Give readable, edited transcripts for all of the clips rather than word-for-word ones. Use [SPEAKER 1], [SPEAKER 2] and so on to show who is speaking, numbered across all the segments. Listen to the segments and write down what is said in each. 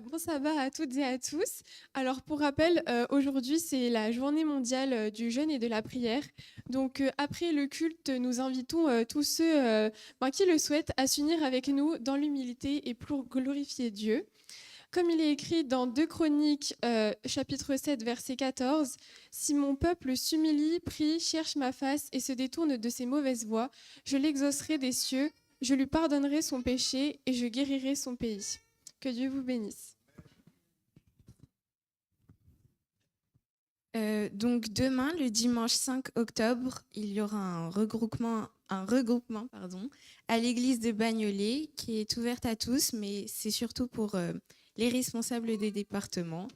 [SPEAKER 1] Bon sabbat à toutes et à tous. Alors pour rappel, aujourd'hui c'est la journée mondiale du jeûne et de la prière. Donc après le culte, nous invitons tous ceux qui le souhaitent à s'unir avec nous dans l'humilité et pour glorifier Dieu. Comme il est écrit dans 2 Chroniques, chapitre 7, verset 14, si mon peuple s'humilie, prie, cherche ma face et se détourne de ses mauvaises voies, je l'exaucerai des cieux, je lui pardonnerai son péché et je guérirai son pays. Que Dieu vous bénisse.
[SPEAKER 2] Donc demain, le dimanche 5 octobre, il y aura un regroupement à l'église de Bagnolet qui est ouverte à tous, mais c'est surtout pour les responsables des départements.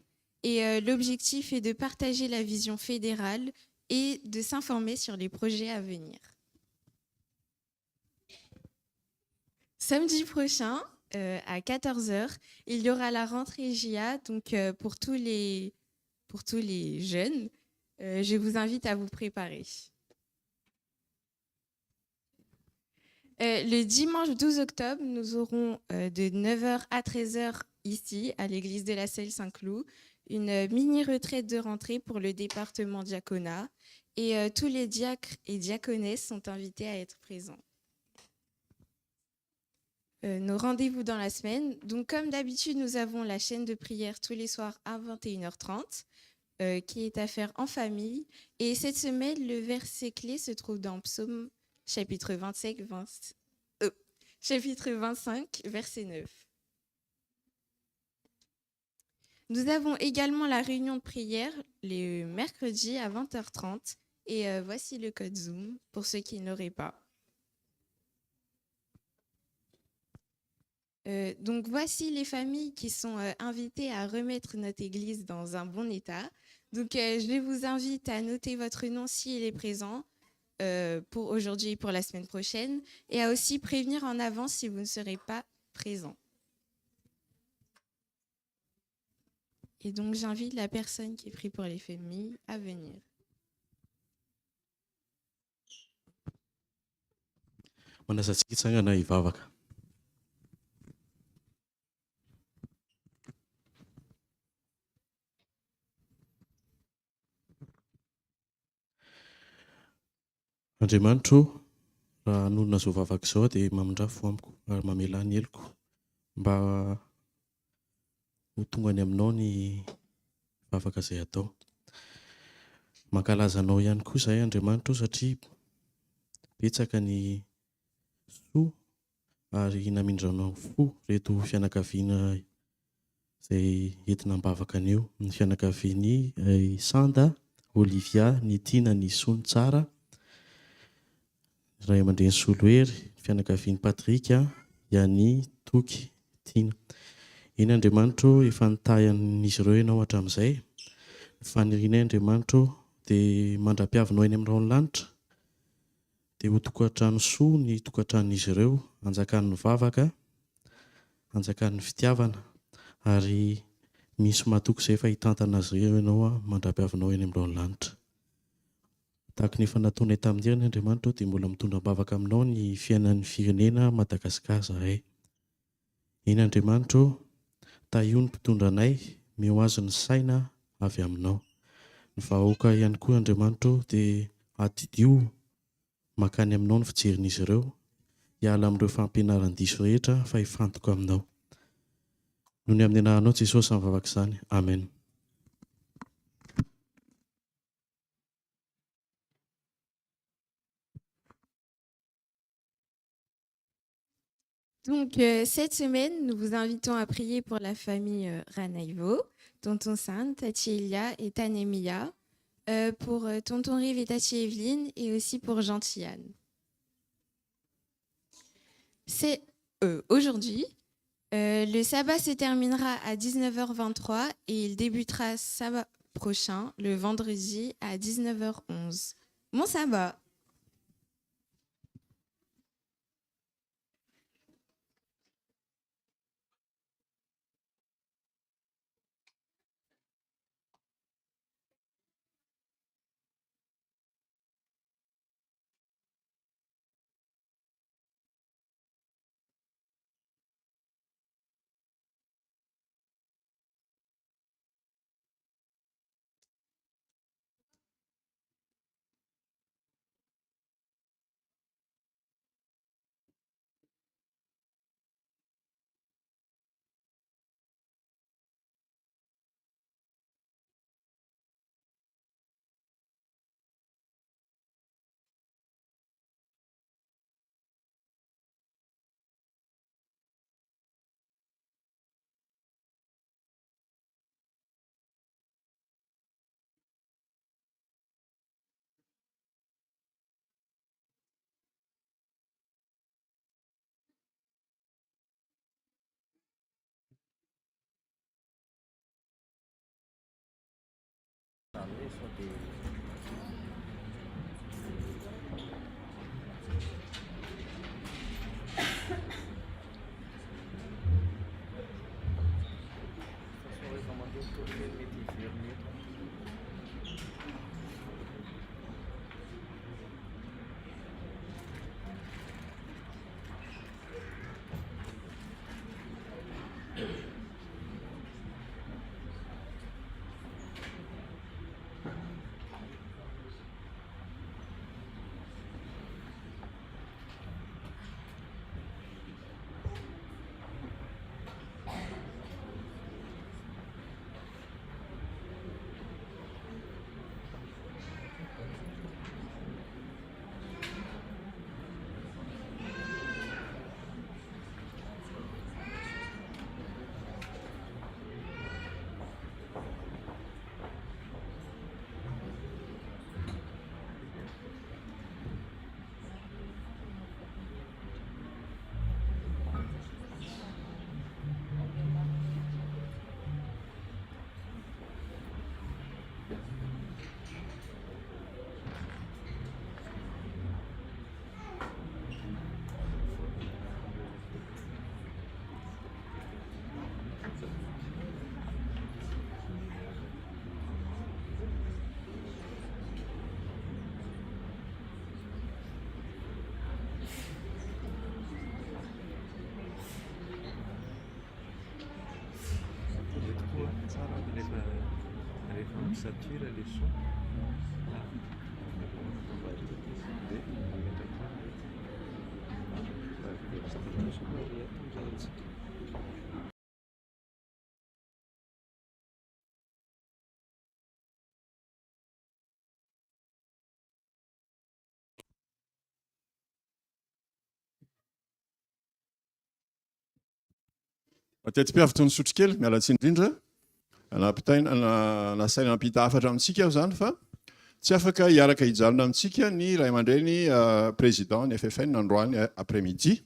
[SPEAKER 2] Et l'objectif est de partager la vision fédérale et de s'informer sur les projets à venir. Samedi prochain, à 14 heures, il y aura la rentrée JA, donc pour tous les jeunes. Je vous invite à vous préparer. Le dimanche 12 octobre, nous aurons de 9 heures à 13 heures ici, à l'église de la Selle-Saint-Cloud, une mini-retraite de rentrée pour le département diaconat. Et tous les diacres et diaconesses sont invités à être présents. Nos rendez-vous dans la semaine. Donc, comme d'habitude, nous avons la chaîne de prière tous les soirs à 21h30. Qui est à faire en famille. Et cette semaine, le verset clé se trouve dans Psaume chapitre 25, verset 9. Nous avons également la réunion de prière le mercredi à 20h30. Et voici le code Zoom pour ceux qui n'auraient pas. Donc voici les familles qui sont invitées à remettre notre église dans un bon état. Donc je vous invite à noter votre nom s'il est présent pour aujourd'hui et pour la semaine prochaine, et à aussi prévenir en avance si vous ne serez pas présent. Et donc j'invite la personne qui prie pour les familles à venir.
[SPEAKER 3] Manasantsika itsangana hivavaka. Andriamanitro, raha hanonona izao vavaka izao dia mamindrafo amiko ary mamela ny heloko mba ho tonga any aminao ny vavaka izay atao. Mankalaza anao ihany koa izahay Andriamanitro satria betsaka ny soa ary namindranao fo reto fianakaviana izay entina mibavaka anio. Ny fianakavian'i Sanda, Olivia, ny Tina, ny Sonintsara, Ray aman-dreny Solohery, fianakavian'i Patrika, Iany, Toky, Tina. Eny Andriamanitro, efa nitayan'izy ireo ianao hatramin'izay. Fanirianay Andriamanitro dia mandra-piavinao eny amin'ny raony lanitra dia ho tokantrano soa ny tokantranon'izy ireo, hanjakan'ny vavaka, hanjakan'ny fitiavana, ary misy mahatoky izay efa hitantana azy ireo ianao mandra-piavinao eny amin'ny raony lanitra. Tahaka ny efa nataonay tamin'irany Andriamanitro dia mbola mitondra-bavaka aminao ny fiainan'ny firenena Madagasikara zahay. Eny Andriamanitro, taio ny mpitondra anay, meo azy ny saina avy aminao. Ny vahoaka ihany koa Andriamanitro dia atidio makany aminao ny fijerin'izy ireo, hiala amin'ireo fampianaran-diso rehetra fa hifantoka aminao. Noho ny amin'ny anaranao Jesosy ny vavaka izany. Amen.
[SPEAKER 2] Donc cette semaine, nous vous invitons à prier pour la famille Ranaivo, tonton San, Tati Elia et Tanemia, pour tonton Rive et Tati Evelyne, et aussi pour Gentillane. C'est aujourd'hui. Le sabbat se terminera à 19h23 et il débutera sabbat prochain, le vendredi à 19h11. Bon sabbat!
[SPEAKER 4] Satira le son.
[SPEAKER 5] Matetim-piavitry ny sotrokely miala tsiny indrindra nasaina nampita hafatra amintsika aho zany fa tsy afaka hiaraka hijalona amintsika ny ray aman-dreny président ny FFN androany après-midi.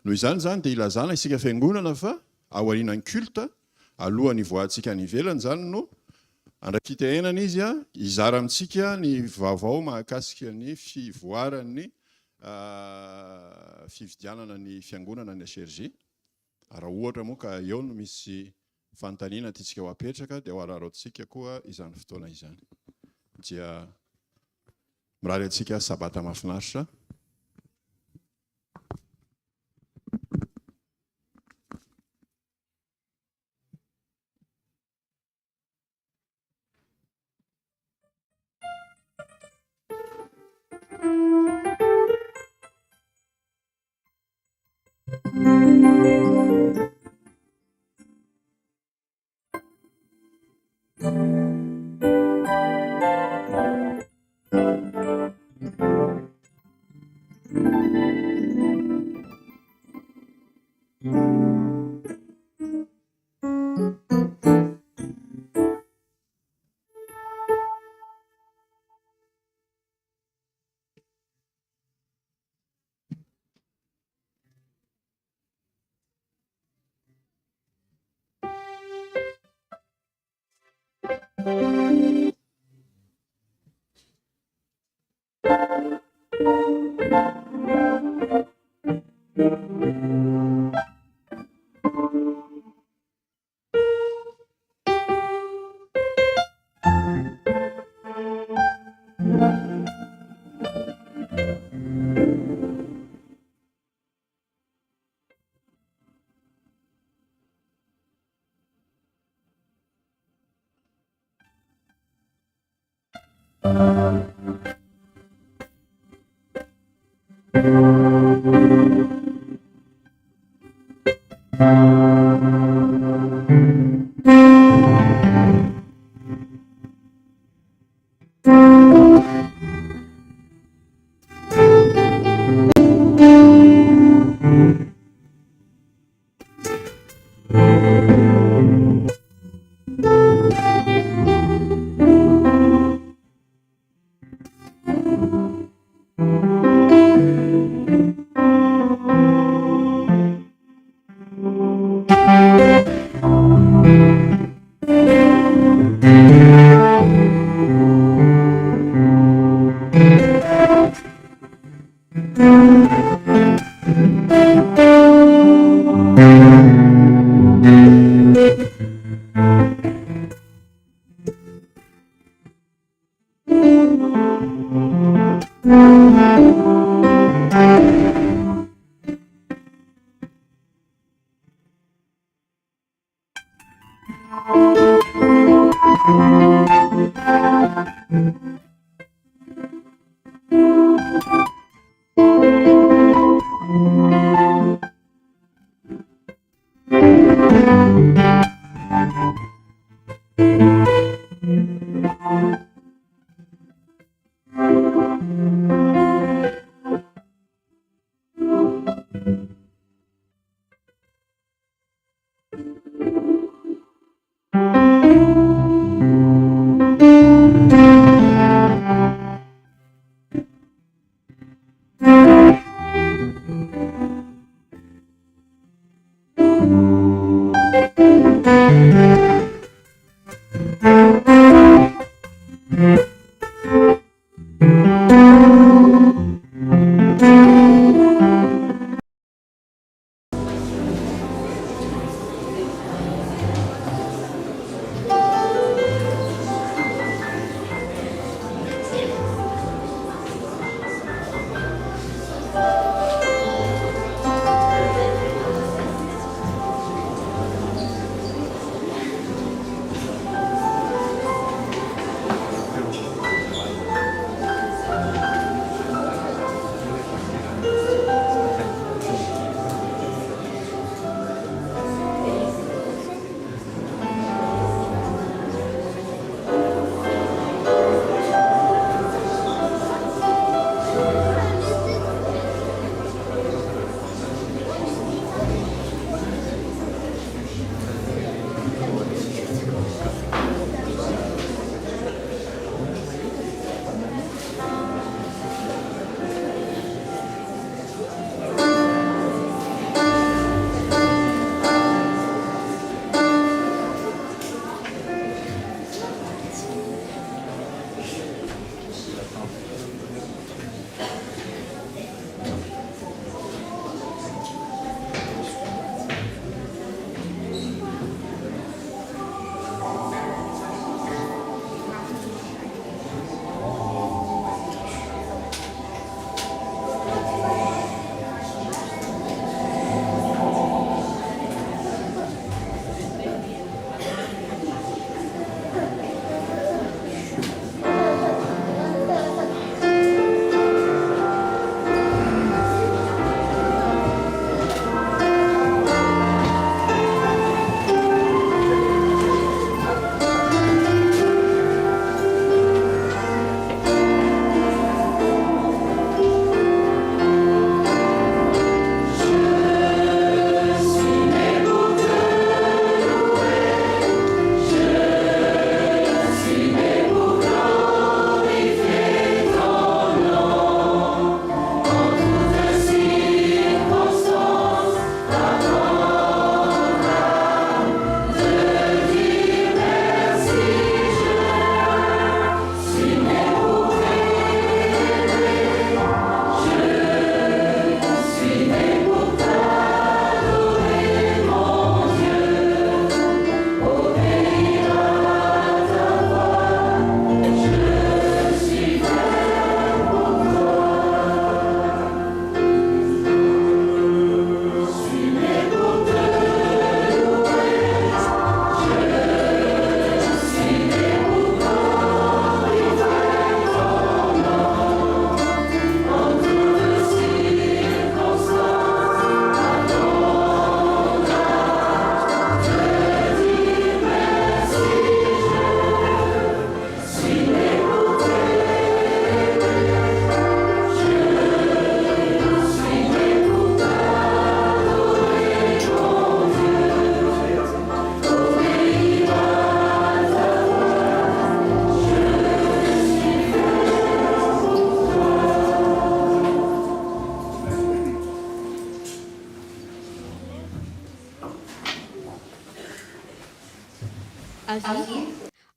[SPEAKER 5] Noho izany zany dia ilazana isika fiangonana fa aorianan'ny culte alohan'ny voantsika any ivelany zany no andrakitahenana izy hizara amintsika ny vaovao mahakasika ny fivoaran'ny fividianana ny fiangonana ny HRG. Raha ohatra moa ka eo no misy fanontaniana tiantsika ho apetraka dia ho araraotsika koa izany fotoana izany. Dia mirary antsika sabata mahafinaritra.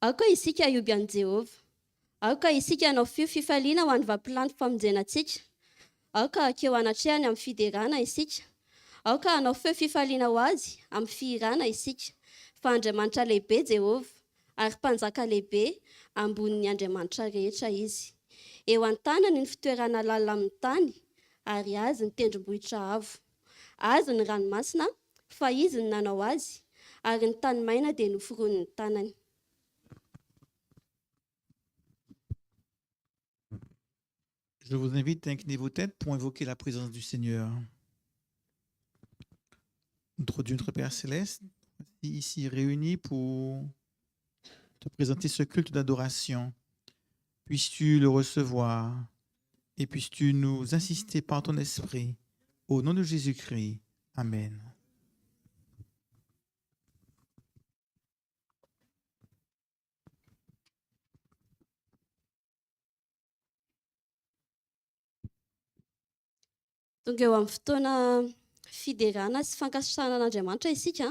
[SPEAKER 6] Aoka isika ioby an' Jehova. Aoka isika hanao fio fifaliana ho an'ny vampilanty famonjenantsika. aoka akeo anatrehany amin'ny fiderana isika, aoka hanao feo fifaliana ho azy amin'ny fihirana isika, fa Andriamanitra lehibe Jehovah ary mpanjaka lehibe ambonin'ny Andriamanitra rehetra izy. Eo an-tanany ny fitoerana lalina amin'ny tany, ary azy ny tendrombohitra avo. Azy ny ranomasina, fa izy ny nanao azy, ary ny tany maina dia noforoniny tanany.
[SPEAKER 4] Je vous invite à incliner vos têtes pour invoquer la présence du Seigneur. Notre Dieu, notre Père Céleste, ici réunis pour te présenter ce culte d'adoration. Puisses-tu le recevoir et puisses-tu nous assister par ton esprit. Au nom de Jésus-Christ. Amen.
[SPEAKER 6] Tonga eo amin'ny fotoana fiderana sy fankasitrahana an'Andriamanitra isika.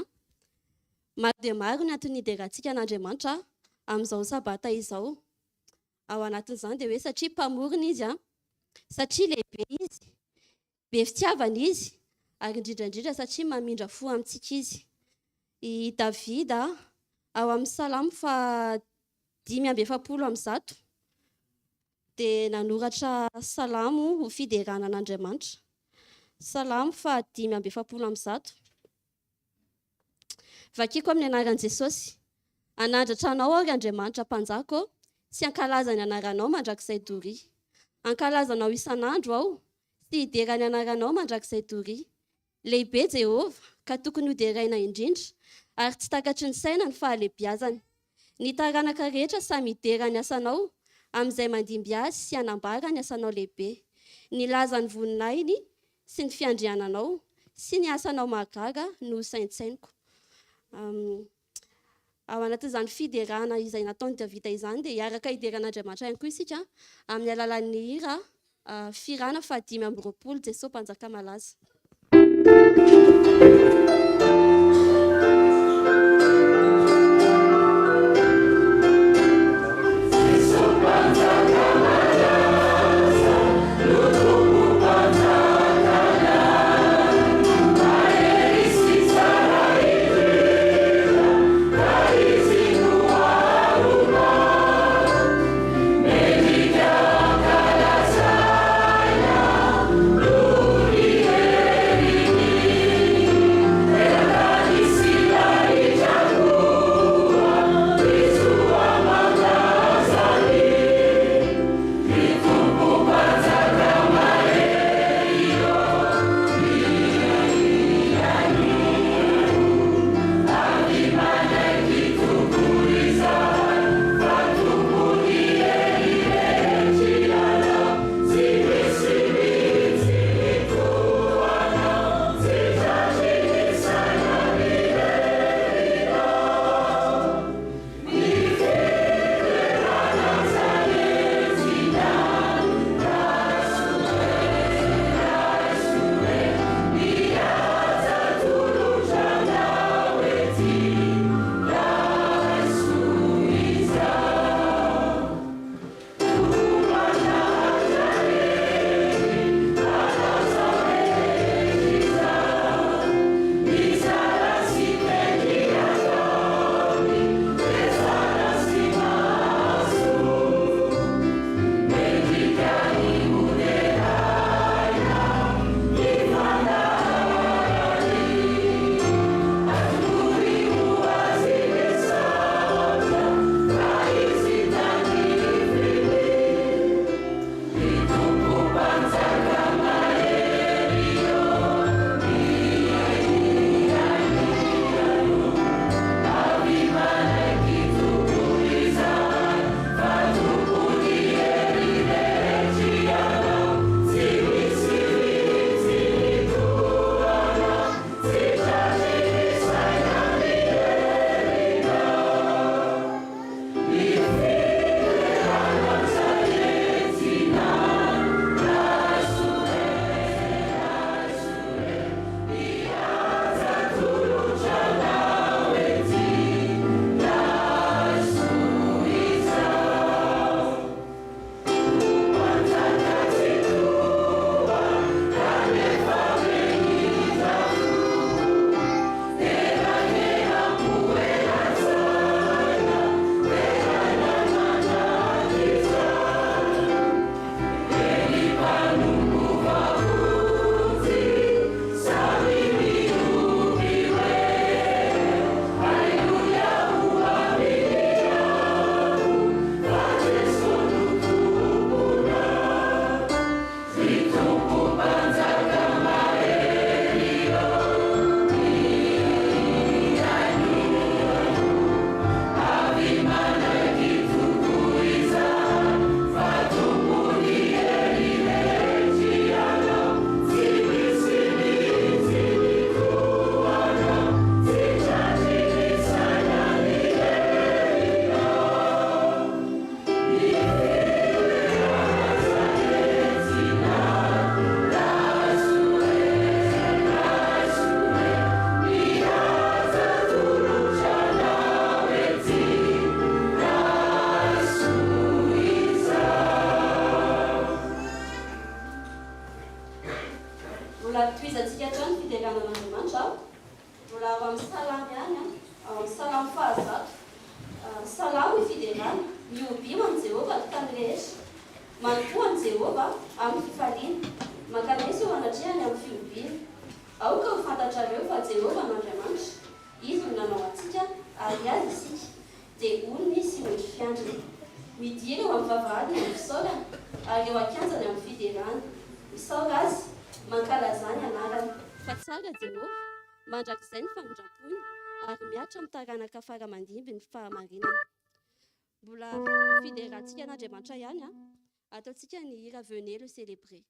[SPEAKER 6] Maro dia maro ny antony hiderantsika an'Andriamanitra amin'izao sabata izao. Ao anatin'izany dia hoe satria mpamorona izy, satria lehibe izy, be fitiavana izy, ary indrindrandrindra satria mamindra fo amintsika izy. I David ao amin'ny Salamo 5:7 dia nanoratra salamo ho fiderana an'Andriamanitra. Salamo 5:7. Vakiko amin'ny anaran'i Jesosy. Anandratra anao ary Andriamanitra mpanjako, sy ankalaza ny anaranao mandrakizay doria. Ankalazanao isan'andro aho, sy hiderany anaranao mandrakizay doria. Lehibe Jehovah, ka tokony hoderaina indrindra, ary tsy takatry ny saina ny fahalebiazany. Ny taranaka rehetra samy hiderany asanao, amin'izay mandimby azy sy hanambara ny asanao lehibe. Ny lazany voninahiny sy ny fiandriananao, sy ny asanao mahagaga no saintsainiko. Ao anatin'izany fiderana izay nataony Davida izany dia hiaraka hideran'Andriamanitra ihany koa isika amin'ny alalan'ny hira firana 520 Jesosy mpanjaka malaza.
[SPEAKER 7] Amen.
[SPEAKER 6] mbola toizantsika tao ny fideranan'Andriamanitra, mbola ao amin'ny salamy ihany, ao amin'ny salamy fahazato. Salamo ny fiderana, miobio an' Jehovah tany rehetra, manontolo an' Jehovah amin'ny fifaliana, mankamisy ho anatrehany amin'ny fiobiana. Aoka ho fantatrareo fa Jehovah n'Andriamanitra, izy no nanao antsika ary azy isika, dia olony sy ondry fiandrina. Midira eo amin'ny vavahadiny amin'ny fisaorana, ary eo ankanjany amin'ny fiderana. Misaora azy, mankalazany anarany. Fa tsara Jehovah, mandrakizay ny famindrampony, ary miatra amin'ny taranaka faramandimby ny fahamarinana. Mbola fiderantsika an'Andriamanitra ihany, ataontsika ny hira venez le célébrer.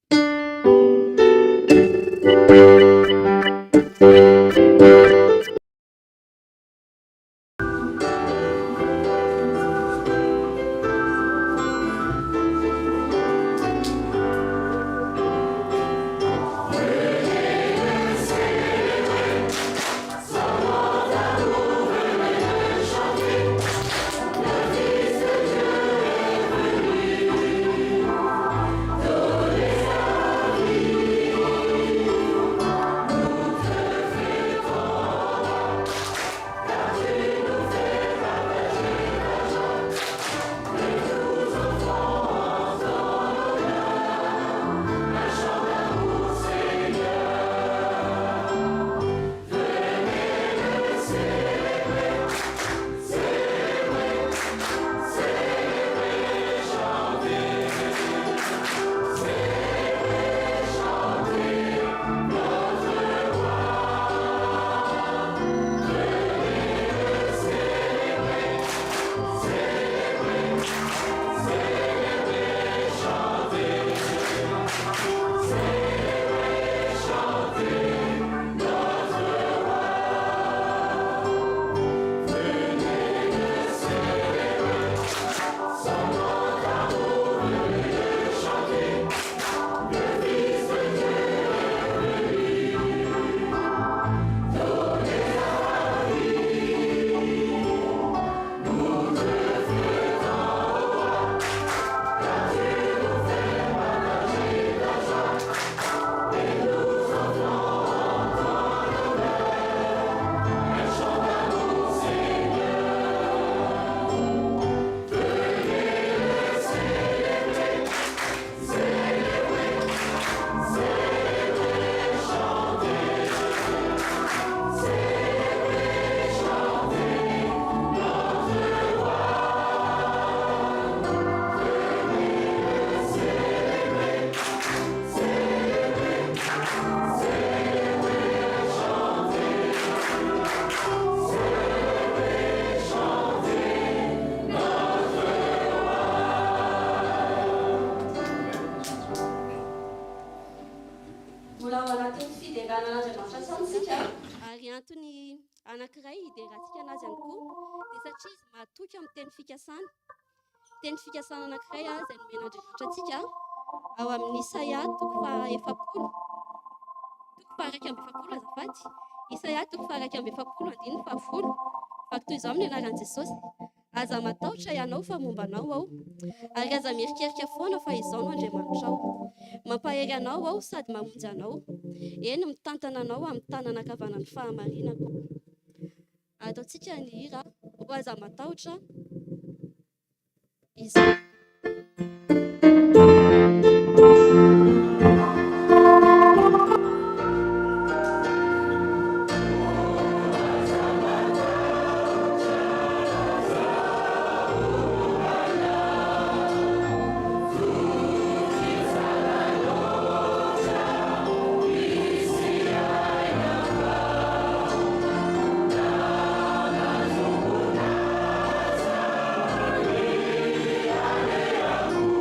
[SPEAKER 6] Antony anankiray hiderantsika anazy ihany koa dia satria izy mahatoky amin'ny teny fikasana. Teny fikasana anankiray izay nomen'Andriamanitra antsika ao amin'ny Isaia toko faha 7, toko faha 1 azafady. Isaia toko faha 1 andininy faha 10. Vaky toy izao amin'ny anaran'i Jesosy: aza matahotra ianao fa momba anao aho, ary aza mierikerika foana fa izao no Andriamanitra ao. Mampahery anao aho sady mamonjy anao, eny mitantana anao amin'ny tanana ankavanan'ny fahamarinako. Ataontsika ny hira ho aza matahotra izao.
[SPEAKER 7] Alleluia, alleluia.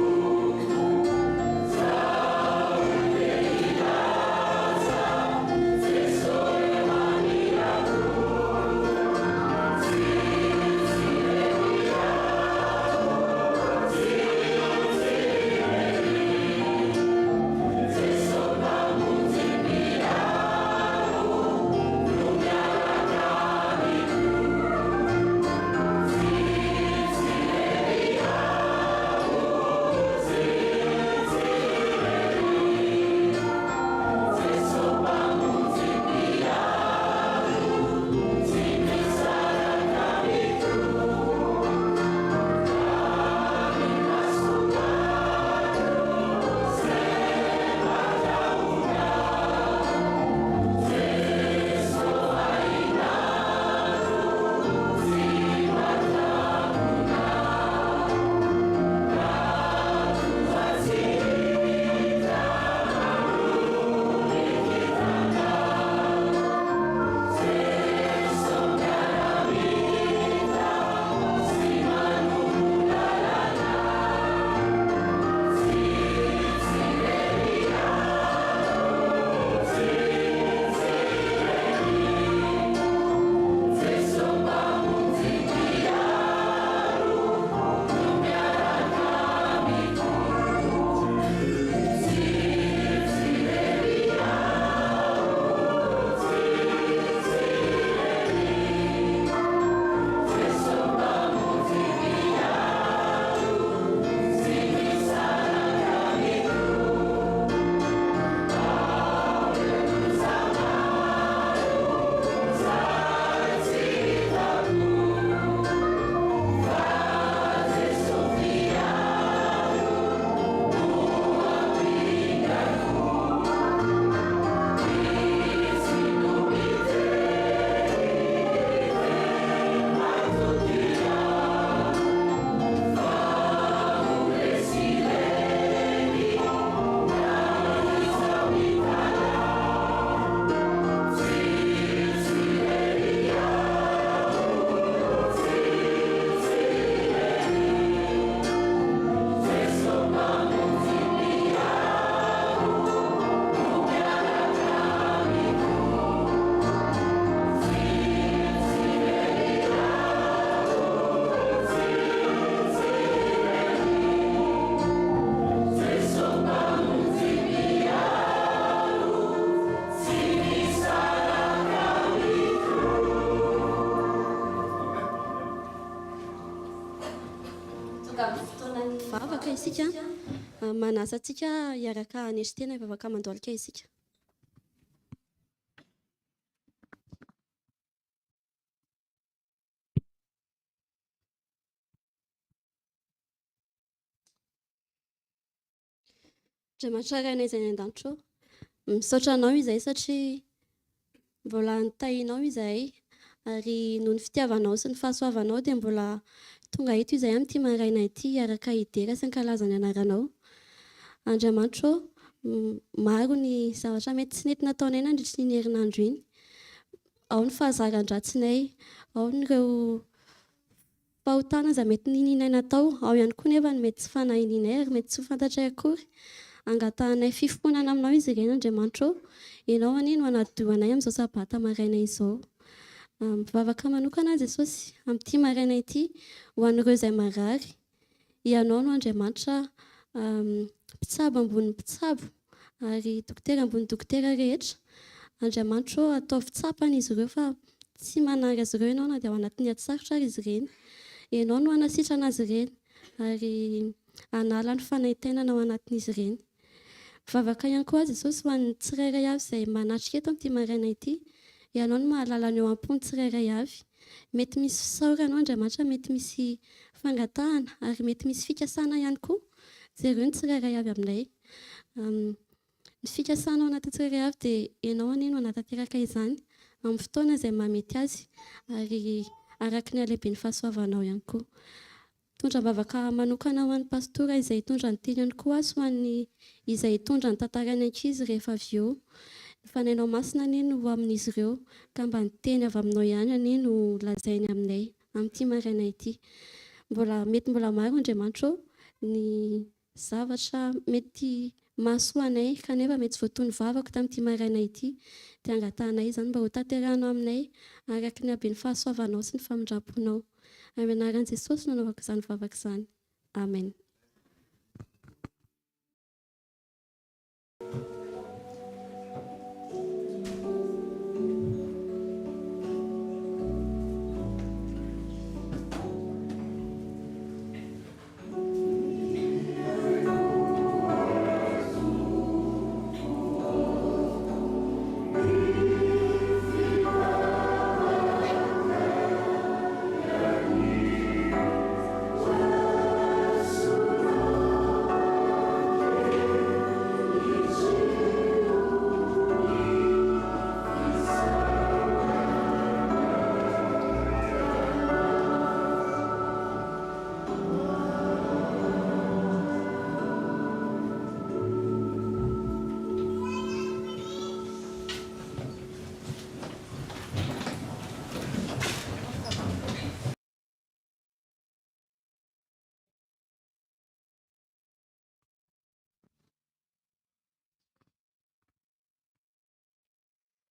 [SPEAKER 6] isika manasa antsika hiaraka hanesitena hivavaka mandohalika isika. Andriamanitra iray anay izay any an-danitro, misaotra anao izay satria mbola nitahinao izay ary noho ny fitiavanao sy ny fahasoavanao dia mbola tonga eto izay amin'ity maraina ity hiaraka hidera sy hankalaza ny anaranao. Andriamanitra, maro ny zavatra mety tsy nety nataonay nandritra ny herinandro iny. Ao ny fahazaran-dratsinay, ao nyreo fahotana izay mety nininay natao, ao ihany koa nefa ny mety tsy fanahininay ary mety tsy ho fantatray akory. Angatahanay fifonana aminao izy ireny Andriamanitra. Ianao ani no anadiohanay amin'izao sabata maraina izao. Mivavaka manokana Jesosy amin'ity maraina ity ho an'ireo izay marary. Ianao no Andriamanitra, mpitsabo ambony mpitsabo ary dokotera ambony dokotera rehetra. Andriamanitra, ataovy tsapana izy ireo fa tsy manary azy ireo ianao na dia ao anatin'ny ati-sarotra ary izy ireny. Ianao no anasitrana azy ireny ary anala ny fanaitainana ao anatin'izy ireny. Mivavaka ihany koa Jesosy ho an'ny tsirairay avy izay manatrika eto amin'ity maraina ity. Ianao no mahalala ny eo am-pony tsirairay avy. Mety misy fisaorana Andriamanitra, mety misy fangatahana ary mety misy fikasana ihany koa. Jereo ny tsirairay avy aminay. Ny fikasana ao anaty tsirairay avy dia ianao ani no anatanteraka izany amin'ny fotoana izay mahamety azy ary araka ny halehiben'ny fahasoavanao ihany koa. Tondram-bavaka manokana ho an'ny pastora izay hitondra ny tenany koa sy ho an'ny izay hitondra ny tantarany ankizy rehefa avy eo. Ny fanainao masina ani no amin'izy ireo ka mba ny teny avy aminao ihany ani no lazainy aminay amin'ity maraina ity. Mety mbola maro Andriamanitra ny zavatra mety mahasoa anay kanefa mety tsy voatoy ny vavako tamin'ity maraina ity dia angatahanay izany mba ho tanterahanao aminay araka ny haben'ny fahasoavanao sy ny famindramponao. Amin'ny anaran'i Jesosy no anaovako izany vavaka izany. Amen.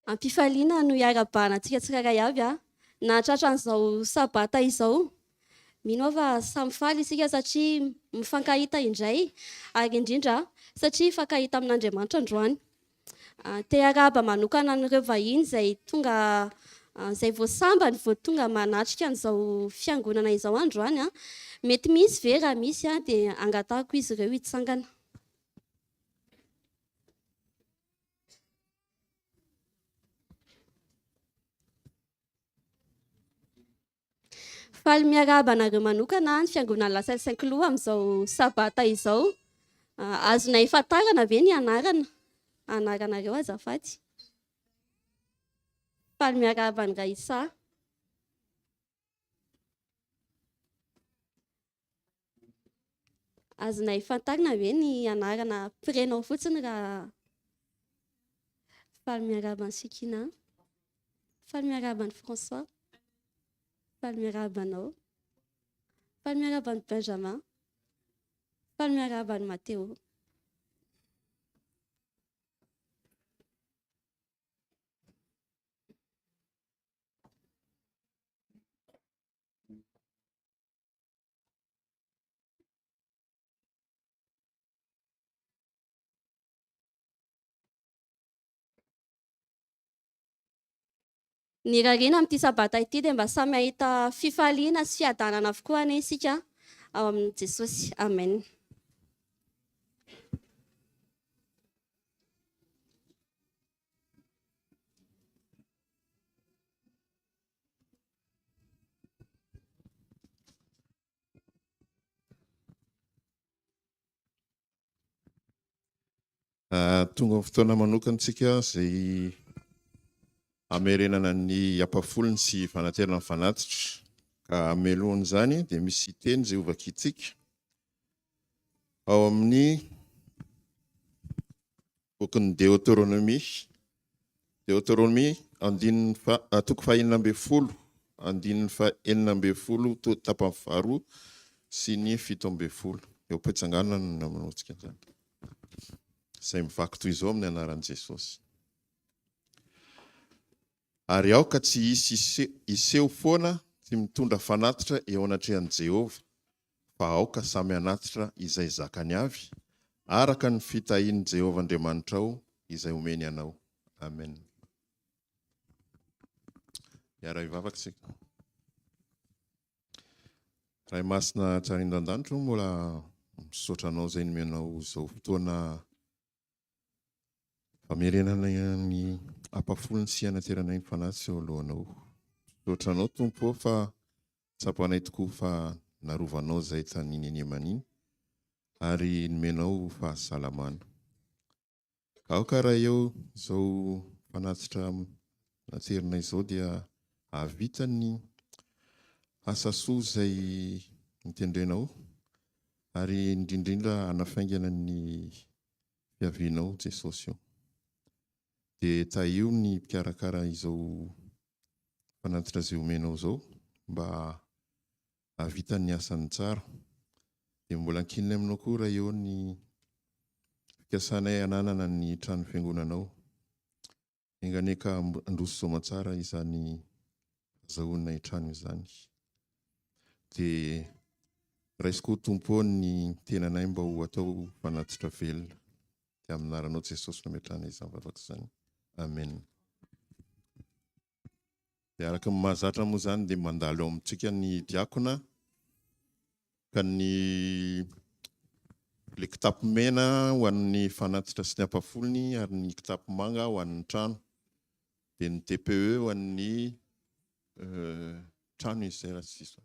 [SPEAKER 6] Ampifaliana no hiara-banantsika tsirairay avy nahatratra an'izao sabata izao. Mino aho fa samy faly isika satria mifankahita indray ary indrindra satria fankahita amin'Andriamanitra androany. Te haraba manokana an'ireo vahiny izay tonga izay voasambany vao tonga manatrika an'izao fiangonana izao androany. Mety misy ve raha misy dia angatahako izy ireo hitsangana. Faly miarahaba anareo manokana ny fiangonana La Salle Saint-Cloud amin'izao sabata izao. Azonay fatarana ve ny anaranareo azafady? Faly miarahaba ny Raisa. Azonay fantarina ve ny anarana prénom fotsiny raha faly miarahaba ny Sikina, faly miarahaba ny François, faly miarahaba anao, faly miarahaba ny Benjamin, faly miarahaba ny Matteo. Ny rarina amin'ity sabata ity dia mba samy ahita fifaliana sy fiadanana avokoa ane isika ao amin'i Jesosy. Amen.
[SPEAKER 5] Tonga amin'ny fotoana manokantsika izay amerenana ny ampafolony sy fanaterana ny fanatitra. Ka amelohan'izany dia misy teny izay ovakitsika ao amin'ny bokin'ny Deutéronomie toko fahaenina ambin'ny folo, andininy fahaenina ambin'ny folo tapany faharoa sy ny fito ambin'ny folo. Eo am-pitsanganana no namanao-tsika izany. Izay mivaky toy izao amin'ny anaran'i Jesosy. Ary aoka tsy hisy iseho foana tsy mitondra fanatitra eo anatrehan'i Jehova, fa aoka samy anatitra izay zakany avy, araka ny fitahian'i Jehova Andriamanitra ao izay omeny anao. Amen. Miara hivavaka isika. Ray masina tsara indran-danitra mbola misaotra anao izay nomenao izao fotoana famerenana ny ampafolony sy hanateranay ny fanatitra eo alohanao. Misaotra anao Tompo fa tsapanay tokoa fa narovanao izay taniny eny aman'iny ary nomenao fahasalamana. Aoka raha eo izao fanatitra naterinay izao dia ahavita ny asa soa izay nitendrenao ary indrindrindra hanafaingana ny fiavianao Jesosy io. Dia tahio ny mpikarakara izao fanatitra izay omenao izao mba havita ny asany tsara. Dia mbola ankininy aminao koa raha eo ny fikasanay ananana ny trano fiangonanao. Enganeka androso soamatsara izany zahoanay trano izany. Dia raisiko Tompo ny tenanay mba ho atao fanatitra velona. Dia amin'ny anaranao Jesosy no ametrahana izany vavaka izany. Amen. Dia araka ny mahazatra moa izany dia mandalo eo amintsika ny diakona ka le kitapo mena ho an'ny fanatitra sy ny ampafolony ary ny kitapo manga ho an'ny trano. Dia ny TPE ho an'ny trano izay raha tsy diso.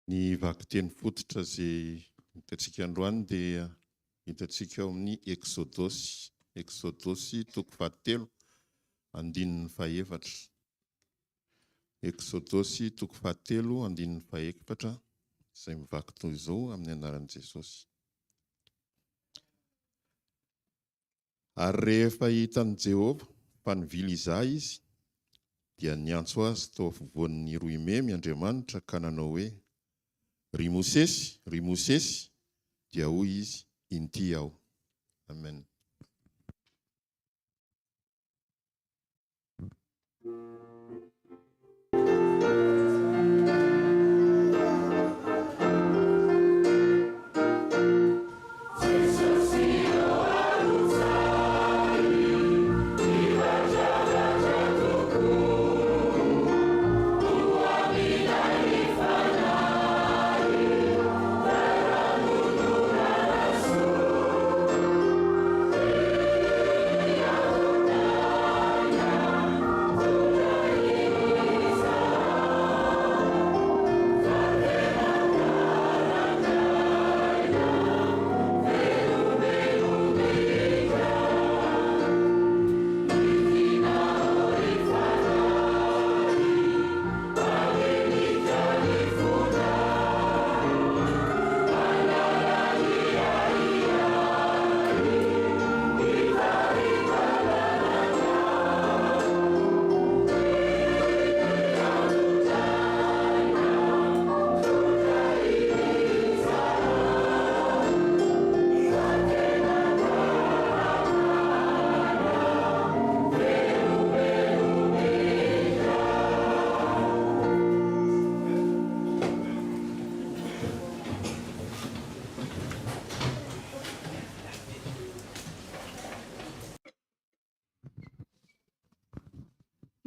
[SPEAKER 5] Ny vakiteny fototra izay hitantsika androany dia hitantsika ao amin'ny Exodosy. Exodosy toko 17, andininy 14. Exodosy toko 17, andininy 14, izay mivaky toy izao amin'ny anaran'i Jesosy. Ary rehefa hitan'i Jehovah fa nivily izahay izy, dia niantso azy tao afovoan'ny roa memy Andriamanitra ka nanao hoe: ry Mosesy, dia hoy izy, inty aho. Amen.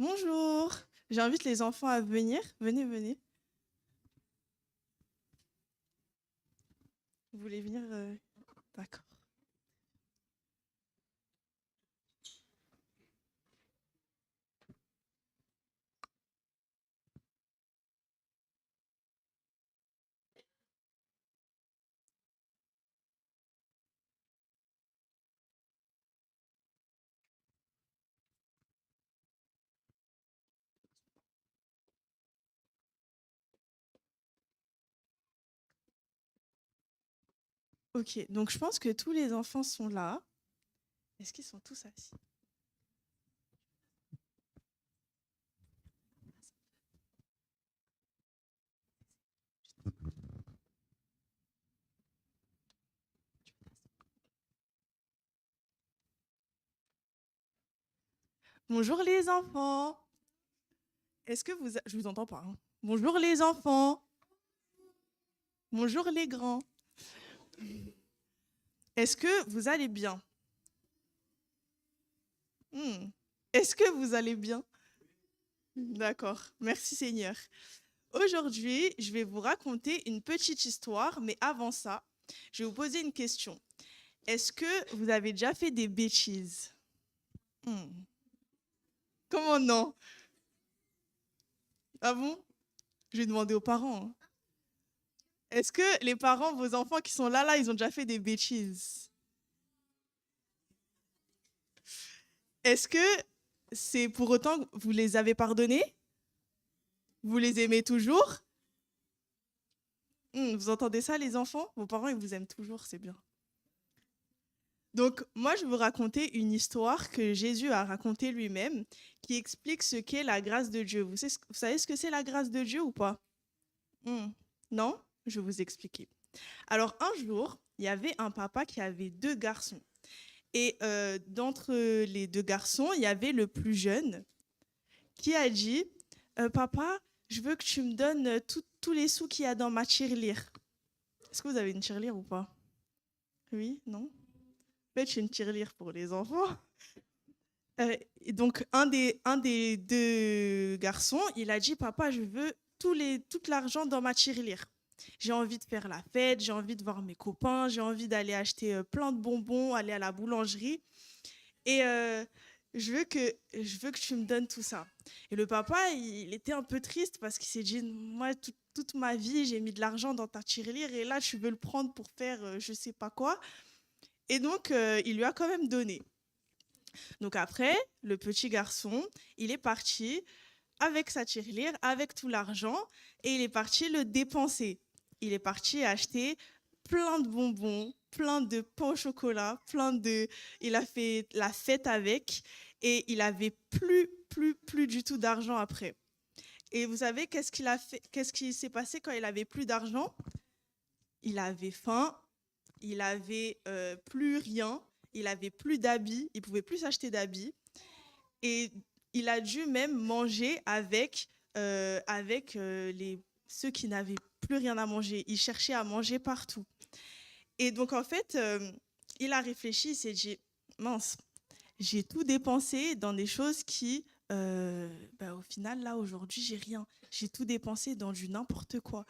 [SPEAKER 7] Bonjour, j'invite les enfants à venir. Venez, venez. Vous voulez venir D'accord. Ok, donc je pense que tous les enfants sont là. Est-ce qu'ils sont tous assis? Bonjour les enfants. Est-ce que vous... Je vous entends pas. Hein. Bonjour les enfants. Bonjour les grands. Est-ce que vous allez bien? Est-ce que vous allez bien? D'accord, merci Seigneur. Aujourd'hui, je vais vous raconter une petite histoire, mais avant ça, je vais vous poser une question. Est-ce que vous avez déjà fait des bêtises? Comment non? Ah bon? Je vais demander aux parents. Hein. Est-ce que les parents, vos enfants qui sont là, ils ont déjà fait des bêtises? Est-ce que c'est pour autant que vous les avez pardonnés? Vous les aimez toujours? Vous entendez ça, les enfants? Vos parents, ils vous aiment toujours, c'est bien. Donc, moi, je vais vous raconter une histoire que Jésus a racontée lui-même qui explique ce qu'est la grâce de Dieu. Vous savez ce que c'est la grâce de Dieu ou pas? Non? Je vais vous expliquer. Alors, un jour, il y avait un papa qui avait 2 garçons. Et d'entre les 2 garçons, il y avait le plus jeune qui a dit Papa, je veux que tu me donnes tous les sous qu'il y a dans ma tirelire. Est-ce que vous avez une tirelire ou pas? Oui, non? Faites une tirelire pour les enfants. Et donc, un des deux garçons, il a dit Papa, je veux tout l'argent dans ma tirelire. J'ai envie de faire la fête, j'ai envie de voir mes copains, j'ai envie d'aller acheter plein de bonbons, aller à la boulangerie. Et je veux que tu me donnes tout ça. Et le papa, il était un peu triste parce qu'il s'est dit moi, toute ma vie, j'ai mis de l'argent dans ta tirelire et là, tu veux le prendre pour faire je sais pas quoi. Et donc, il lui a quand même donné. Donc après, le petit garçon, il est parti avec sa tirelire, avec tout l'argent, et il est parti le dépenser. Il est parti acheter plein de bonbons, plein de pain au chocolat, il a fait la fête avec, et il avait plus du tout d'argent après. Et vous savez qu'est-ce qui s'est passé quand il avait plus d'argent? Il avait faim, il avait plus rien, il avait plus d'habits, il pouvait plus s'acheter d'habits, et il a dû même manger avec ceux qui n'avaient plus rien à manger. Il cherchait à manger partout. Et donc, en fait, il a réfléchi, il s'est dit, mince, j'ai tout dépensé dans des choses qui, au final, là, aujourd'hui, j'ai rien. J'ai tout dépensé dans du n'importe quoi.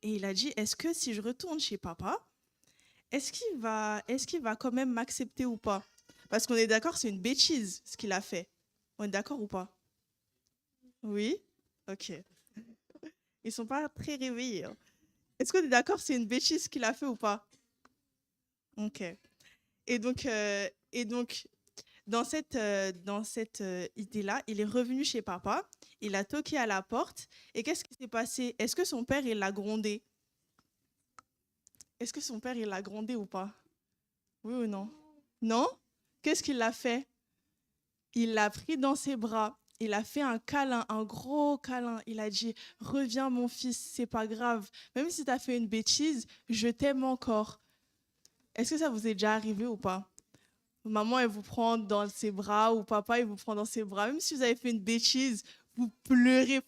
[SPEAKER 7] Et il a dit, est-ce que si je retourne chez papa, est-ce qu'il va quand même m'accepter ou pas? Parce qu'on est d'accord, c'est une bêtise, ce qu'il a fait. On est d'accord ou pas? Oui? Ok. Ils sont pas très réveillés. Hein. Est-ce qu'on est d'accord, c'est une bêtise ce qu'il a fait ou pas? Ok. Et donc, dans cette idée-là, il est revenu chez papa, il a toqué à la porte, et qu'est-ce qui s'est passé? Est-ce que son père, il l'a grondé? Est-ce que son père, il l'a grondé ou pas? Oui ou non? Non? Qu'est-ce qu'il a fait? Il l'a pris dans ses bras, il a fait un câlin, un gros câlin. Il a dit « Reviens mon fils, c'est pas grave. Même si tu as fait une bêtise, je t'aime encore. » Est-ce que ça vous est déjà arrivé ou pas? Maman, elle vous prend dans ses bras ou papa, il vous prend dans ses bras. Même si vous avez fait une bêtise, vous pleurez,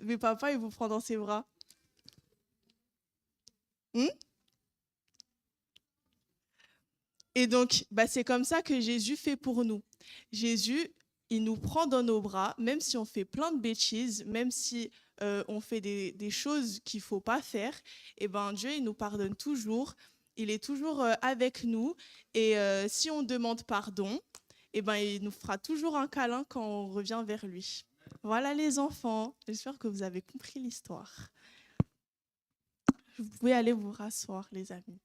[SPEAKER 7] mais papa, il vous prend dans ses bras. Et donc, c'est comme ça que Jésus fait pour nous. Jésus, il nous prend dans nos bras, même si on fait plein de bêtises, même si on fait des choses qu'il ne faut pas faire, et Dieu, il nous pardonne toujours. Il est toujours avec nous. Et si on demande pardon, il nous fera toujours un câlin quand on revient vers lui. Voilà les enfants. J'espère que vous avez compris l'histoire. Vous pouvez aller vous rasseoir, les amis.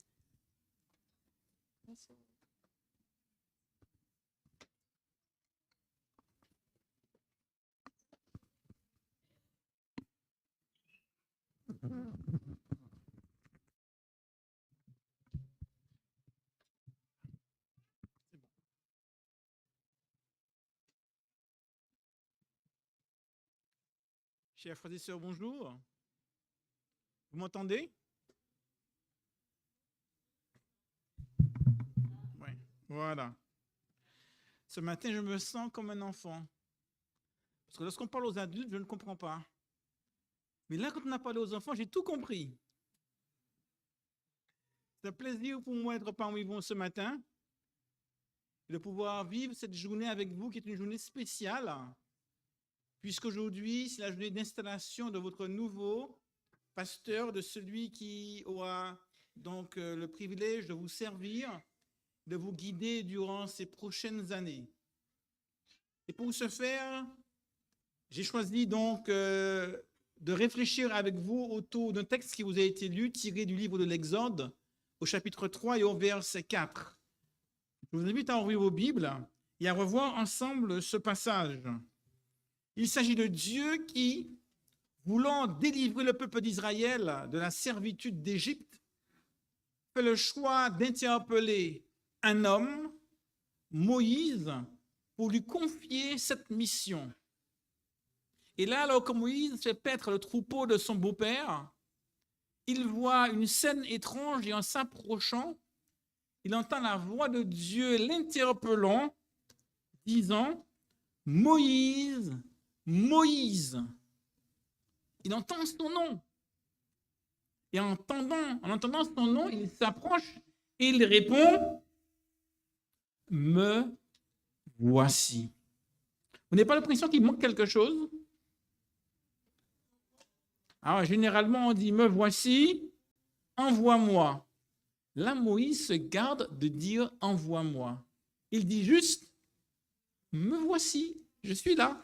[SPEAKER 4] Chers frères et sœurs, bonjour. Vous m'entendez? Oui, voilà. Ce matin, je me sens comme un enfant. Parce que lorsqu'on parle aux adultes, je ne comprends pas. Mais là, quand on a parlé aux enfants, j'ai tout compris. C'est un plaisir pour moi d'être parmi vous ce matin, de pouvoir vivre cette journée avec vous, qui est une journée spéciale, puisqu'aujourd'hui, c'est la journée d'installation de votre nouveau pasteur, de celui qui aura donc le privilège de vous servir, de vous guider durant ces prochaines années. Et pour ce faire, j'ai choisi donc de réfléchir avec vous autour d'un texte qui vous a été lu, tiré du livre de l'Exode, au chapitre 3 et au verset 4. Je vous invite à ouvrir vos Bibles et à revoir ensemble ce passage. Il s'agit de Dieu qui, voulant délivrer le peuple d'Israël de la servitude d'Égypte, fait le choix d'interpeller un homme, Moïse, pour lui confier cette mission. Et là, alors que Moïse fait paître le troupeau de son beau-père, il voit une scène étrange et en s'approchant, il entend la voix de Dieu l'interpellant, disant
[SPEAKER 8] Moïse, Moïse. Il entend son nom. Et en entendant son nom, il s'approche et il répond, me voici. Vous n'avez pas l'impression qu'il manque quelque chose? Alors, généralement, on dit, me voici, envoie-moi. Là, Moïse se garde de dire, envoie-moi. Il dit juste, me voici, je suis là.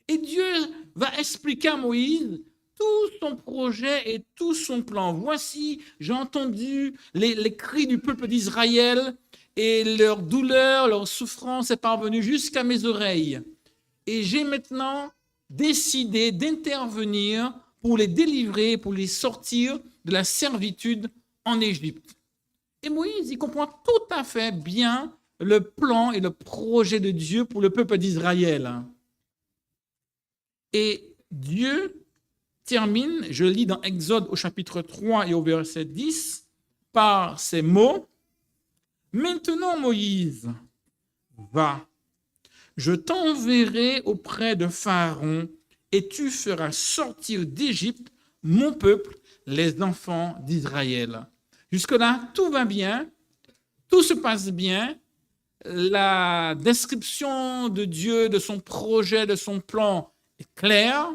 [SPEAKER 8] Et Dieu va expliquer à Moïse tout son projet et tout son plan. Voici, j'ai entendu les cris du peuple d'Israël et leur douleur, leur souffrance est parvenue jusqu'à mes oreilles. Et j'ai maintenant décidé d'intervenir pour les délivrer, pour les sortir de la servitude en Égypte. Et Moïse, il comprend tout à fait bien le plan et le projet de Dieu pour le peuple d'Israël. Et Dieu termine, je lis dans Exode au chapitre 3 et au verset 10, par ces mots. Maintenant, Moïse, va, je t'enverrai auprès de Pharaon et tu feras sortir d'Égypte mon peuple, les enfants d'Israël. Jusque-là, tout va bien, tout se passe bien. La description de Dieu, de son projet, de son plan est claire.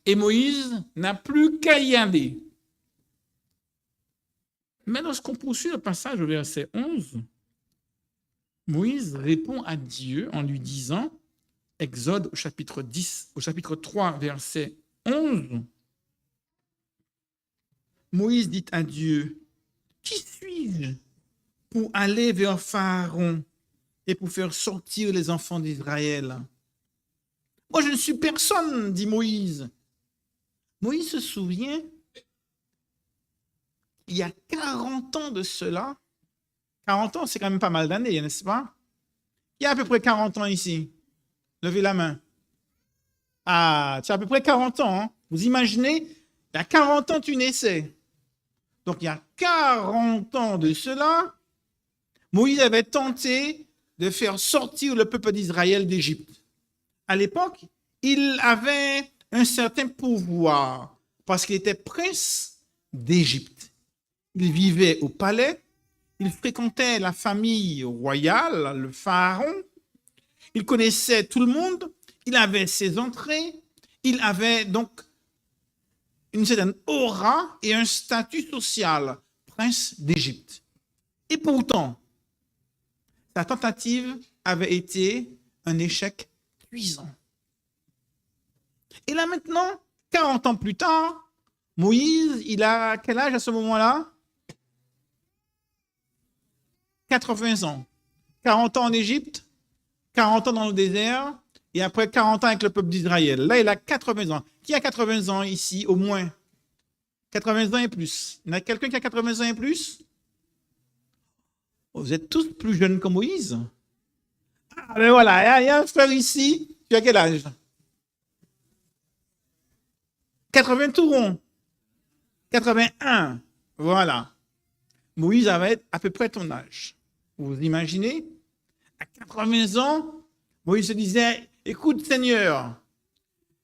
[SPEAKER 8] Et Moïse n'a plus qu'à y aller. Mais lorsqu'on poursuit le passage au verset 11, Moïse répond à Dieu en lui disant, Exode au chapitre 3, verset 11, Moïse dit à Dieu, qui suis-je pour aller vers Pharaon et pour faire sortir les enfants d'Israël? Moi, je ne suis personne, dit Moïse. Moïse se souvient, il y a 40 ans de cela, 40 ans, c'est quand même pas mal d'années, n'est-ce pas? Il y a à peu près 40 ans ici. Levez la main. Ah, tu as à peu près 40 ans. Hein? Vous imaginez, il y a 40 ans, tu naissais. Donc, il y a 40 ans de cela, Moïse avait tenté de faire sortir le peuple d'Israël d'Égypte. À l'époque, il avait un certain pouvoir parce qu'il était prince d'Égypte. Il vivait au palais, il fréquentait la famille royale, le pharaon, il connaissait tout le monde, il avait ses entrées, il avait donc une certaine aura et un statut social, prince d'Égypte. Et pourtant, sa tentative avait été un échec cuisant. Et là maintenant, 40 ans plus tard, Moïse, il a quel âge à ce moment-là? 80 ans. 40 ans en Égypte, 40 ans dans le désert, et après 40 ans avec le peuple d'Israël. Là, il a 80 ans. Qui a 80 ans ici, au moins? 80 ans et plus. Il y en a quelqu'un qui a 80 ans et plus? Vous êtes tous plus jeunes que Moïse. Ah, ben voilà, il y a un frère ici. Tu as quel âge? 80 tout rond. 81. Voilà. Moïse avait à peu près ton âge. Vous imaginez? À 80 ans, Moïse se disait, écoute Seigneur,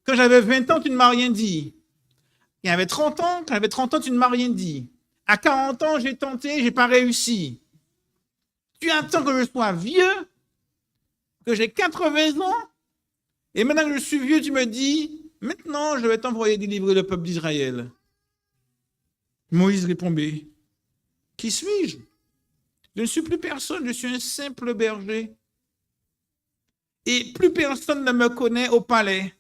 [SPEAKER 8] quand j'avais 20 ans, tu ne m'as rien dit. Il y avait 30 ans, quand j'avais 30 ans, tu ne m'as rien dit. À 40 ans, j'ai tenté, je n'ai pas réussi. Tu attends que je sois vieux, que j'ai 80 ans, et maintenant que je suis vieux, tu me dis, maintenant, je vais t'envoyer délivrer le peuple d'Israël. Moïse répondait, qui suis-je? Je ne suis plus personne, je suis un simple berger. Et plus personne ne me connaît au palais.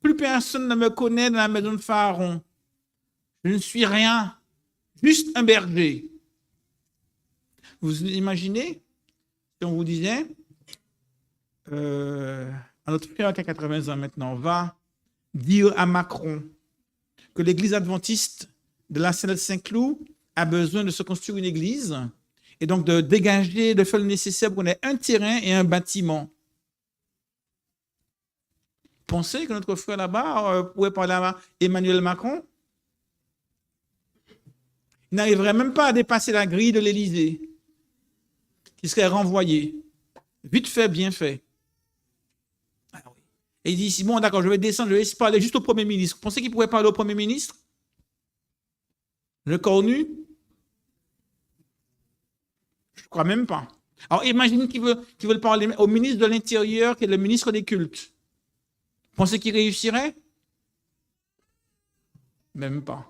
[SPEAKER 8] Plus personne ne me connaît dans la maison de Pharaon. Je ne suis rien, juste un berger. Vous imaginez, si on vous disait, à notre frère qui a 80 ans maintenant, va dire à Macron que l'église adventiste de la Saint-Cloud a besoin de se construire une église et donc de dégager, de faire le nécessaire pour qu'on ait un terrain et un bâtiment. Pensez que notre frère là-bas pourrait parler à Emmanuel Macron? Il n'arriverait même pas à dépasser la grille de l'Élysée, qui serait renvoyé. Vite fait, bien fait. Ah oui. Et il dit ici, bon, d'accord, je vais descendre, je vais parler juste au Premier ministre. Vous pensez qu'il pourrait parler au Premier ministre? Le corps nu? Je ne crois même pas. Alors, imagine qu'ils veulent parler au ministre de l'Intérieur, qui est le ministre des cultes. Vous pensez qu'il réussirait? Même pas.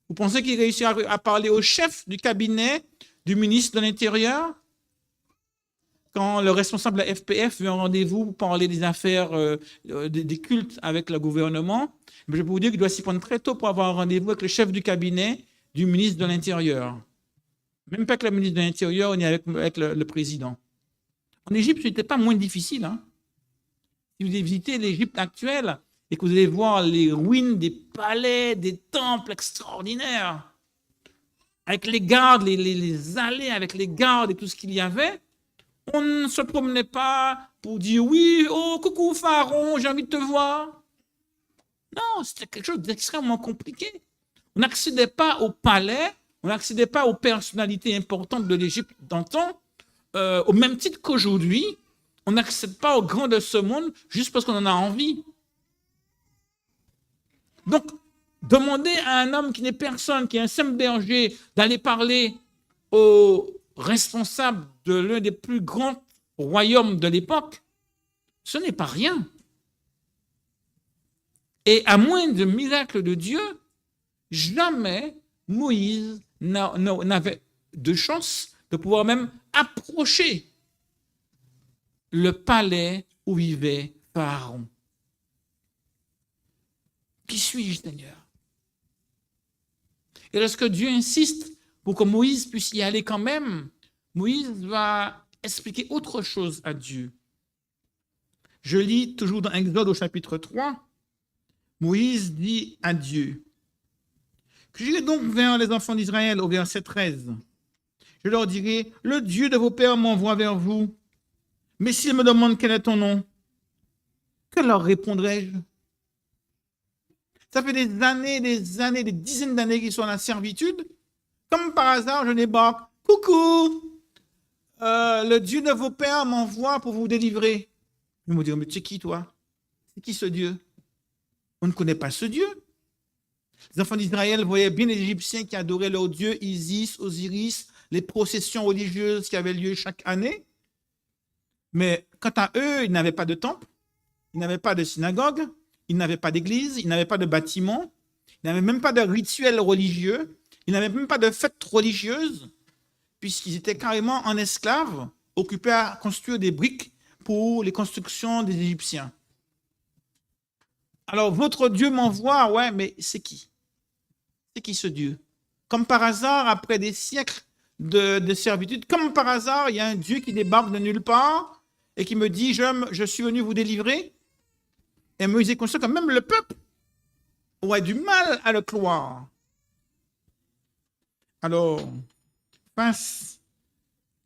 [SPEAKER 8] Vous pensez qu'il réussirait à parler au chef du cabinet du ministre de l'Intérieur? Quand le responsable de la FPF veut un rendez-vous pour parler des affaires des cultes avec le gouvernement, je peux vous dire qu'il doit s'y prendre très tôt pour avoir un rendez-vous avec le chef du cabinet du ministre de l'Intérieur. Même pas que le ministre de l'Intérieur, ni avec le président. En Égypte, ce n'était pas moins difficile. Hein. Si vous visitez l'Égypte actuelle et que vous allez voir les ruines des palais, des temples extraordinaires, avec les gardes, les allées avec les gardes et tout ce qu'il y avait, on ne se promenait pas pour dire oui, oh coucou Pharaon, j'ai envie de te voir. Non, c'était quelque chose d'extrêmement compliqué. On n'accédait pas au palais, on n'accédait pas aux personnalités importantes de l'Égypte d'antan, au même titre qu'aujourd'hui, on n'accède pas aux grands de ce monde juste parce qu'on en a envie. Donc, demander à un homme qui n'est personne, qui est un simple berger, d'aller parler au responsable de l'un des plus grands royaumes de l'époque, ce n'est pas rien. Et à moins de miracles de Dieu, jamais Moïse n'avait de chance de pouvoir même approcher le palais où vivait Pharaon. Qui suis-je, Seigneur? Et lorsque Dieu insiste pour que Moïse puisse y aller quand même, Moïse va expliquer autre chose à Dieu. Je lis toujours dans Exode au chapitre 3, Moïse dit à Dieu, que j'irai donc vers les enfants d'Israël au verset 13. Je leur dirai, le Dieu de vos pères m'envoie vers vous. Mais s'ils me demandent quel est ton nom, que leur répondrai-je? Ça fait des années, des dizaines d'années qu'ils sont en servitude. Comme par hasard, je débarque. Coucou, le Dieu de vos pères m'envoie pour vous délivrer. Ils vont dire, mais tu sais qui toi? C'est qui ce Dieu? On ne connaît pas ce Dieu. Les enfants d'Israël voyaient bien les Égyptiens qui adoraient leur Dieu, Isis, Osiris, les processions religieuses qui avaient lieu chaque année. Mais quant à eux, ils n'avaient pas de temple, ils n'avaient pas de synagogue, ils n'avaient pas d'église, ils n'avaient pas de bâtiment, ils n'avaient même pas de rituels religieux, ils n'avaient même pas de fêtes religieuses, puisqu'ils étaient carrément en esclaves, occupés à construire des briques pour les constructions des Égyptiens. Alors, votre Dieu m'envoie, ouais, mais c'est qui? C'est qui ce Dieu? Comme par hasard, après des siècles de servitude, comme par hasard, il y a un Dieu qui débarque de nulle part et qui me dit, je suis venu vous délivrer. Et Moïse est conscient que même le peuple aurait du mal à le croire. Alors, face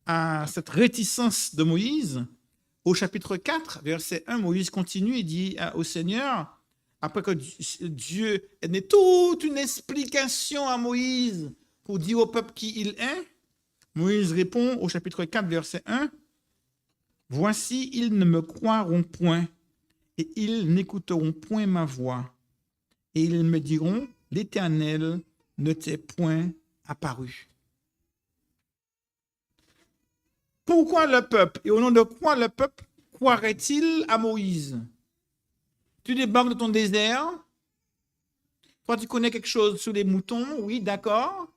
[SPEAKER 8] à cette réticence de Moïse, au chapitre 4, verset 1, Moïse continue et dit au Seigneur, après que Dieu ait donné toute une explication à Moïse pour dire au peuple qui il est, Moïse répond au chapitre 4, verset 1, « Voici, ils ne me croiront point, et ils n'écouteront point ma voix. Et ils me diront, l'Éternel ne t'est point apparu. » Pourquoi le peuple, et au nom de quoi le peuple croirait-il à Moïse? Tu débarques de ton désert, toi tu connais quelque chose sur les moutons, oui, d'accord,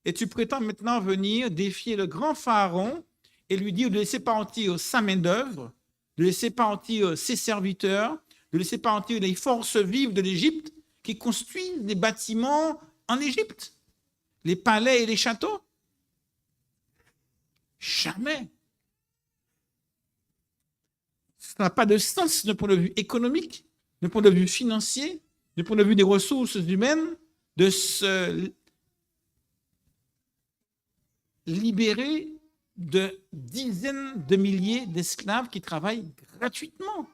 [SPEAKER 8] et tu prétends maintenant venir défier le grand Pharaon et lui dire de laisser partir sa main-d'œuvre, de laisser partir ses serviteurs, de laisser partir les forces vives de l'Égypte qui construisent des bâtiments en Égypte, les palais et les châteaux. Jamais. Ça n'a pas de sens d'un point de vue économique, d'un point de vue financier, d'un point de vue des ressources humaines, de se libérer de dizaines de milliers d'esclaves qui travaillent gratuitement.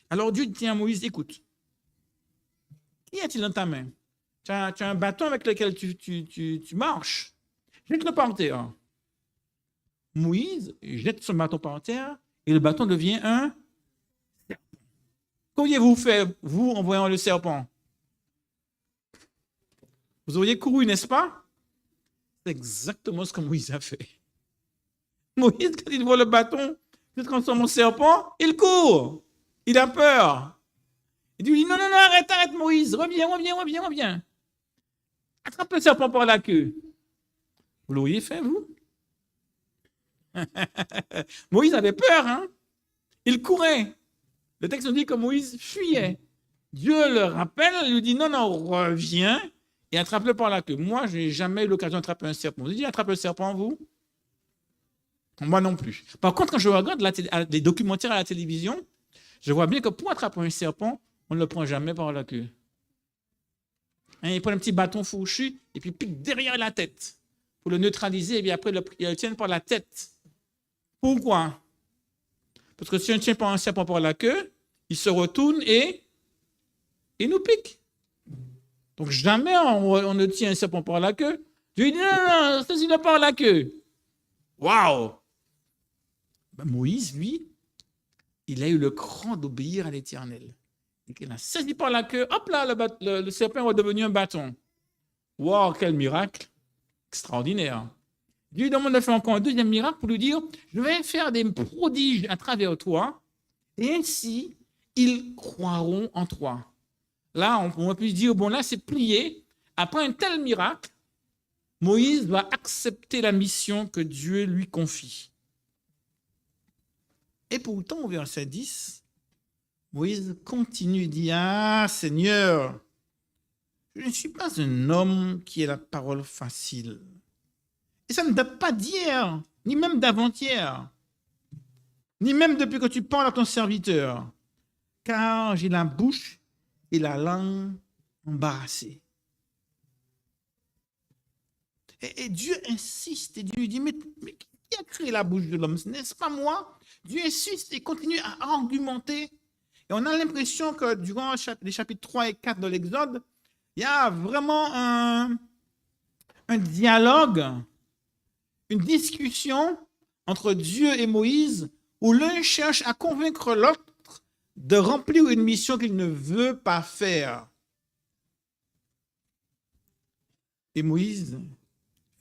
[SPEAKER 8] Alors Dieu dit à Moïse, écoute, qu'y a-t-il dans ta main? Tu as un bâton avec lequel tu marches. Jette-le par terre. Moïse jette son bâton par terre et le bâton devient un serpent. Qu'auriez-vous fait, vous, en voyant le serpent? Vous auriez couru, n'est-ce pas? C'est exactement ce que Moïse a fait. Moïse, quand il voit le bâton se transforme en serpent, il court. Il a peur. Il lui dit, non, non, non, arrête, arrête, Moïse, reviens. Attrape le serpent par la queue. Vous l'auriez fait, vous? Moïse avait peur, hein? Il courait. Le texte nous dit que Moïse fuyait. Dieu le rappelle, il lui dit, non, non, reviens et attrape-le par la queue. Moi, je n'ai jamais eu l'occasion d'attraper un serpent. Vous avez dit, attrape le serpent, vous? Moi non plus. Par contre, quand je regarde des documentaires à la télévision, je vois bien que pour attraper un serpent, on ne le prend jamais par la queue. Hein, il prend un petit bâton fourchu et puis pique derrière la tête pour le neutraliser et puis après, il le tient par la tête. Pourquoi? Parce que si on ne tient pas un serpent par la queue, il se retourne et nous pique. Donc jamais on ne tient un serpent par la queue. Je lui dis, non, non, saisis-le par la queue. Waouh! Ben, Moïse, lui, il a eu le cran d'obéir à l'Éternel. Il a saisi par la queue, hop là, le serpent est redevenu un bâton. Waouh, quel miracle! Extraordinaire. Dieu lui demande de faire encore un deuxième miracle pour lui dire, je vais faire des prodiges à travers toi, et ainsi, ils croiront en toi. Là, on peut dire, bon là, c'est plié. Après un tel miracle, Moïse va accepter la mission que Dieu lui confie. Et pourtant, au verset 10, Moïse continue et dit, ah Seigneur, je ne suis pas un homme qui ait la parole facile. Et ça ne date pas d'hier, ni même d'avant-hier, ni même depuis que tu parles à ton serviteur, car j'ai la bouche et la langue embarrassées. Et Dieu insiste, et Dieu lui dit, mais qui a créé la bouche de l'homme? N'est-ce pas moi? Dieu insiste et continue à argumenter. Et on a l'impression que durant les chapitres 3 et 4 de l'Exode, il y a vraiment un dialogue, une discussion entre Dieu et Moïse, où l'un cherche à convaincre l'autre de remplir une mission qu'il ne veut pas faire. Et Moïse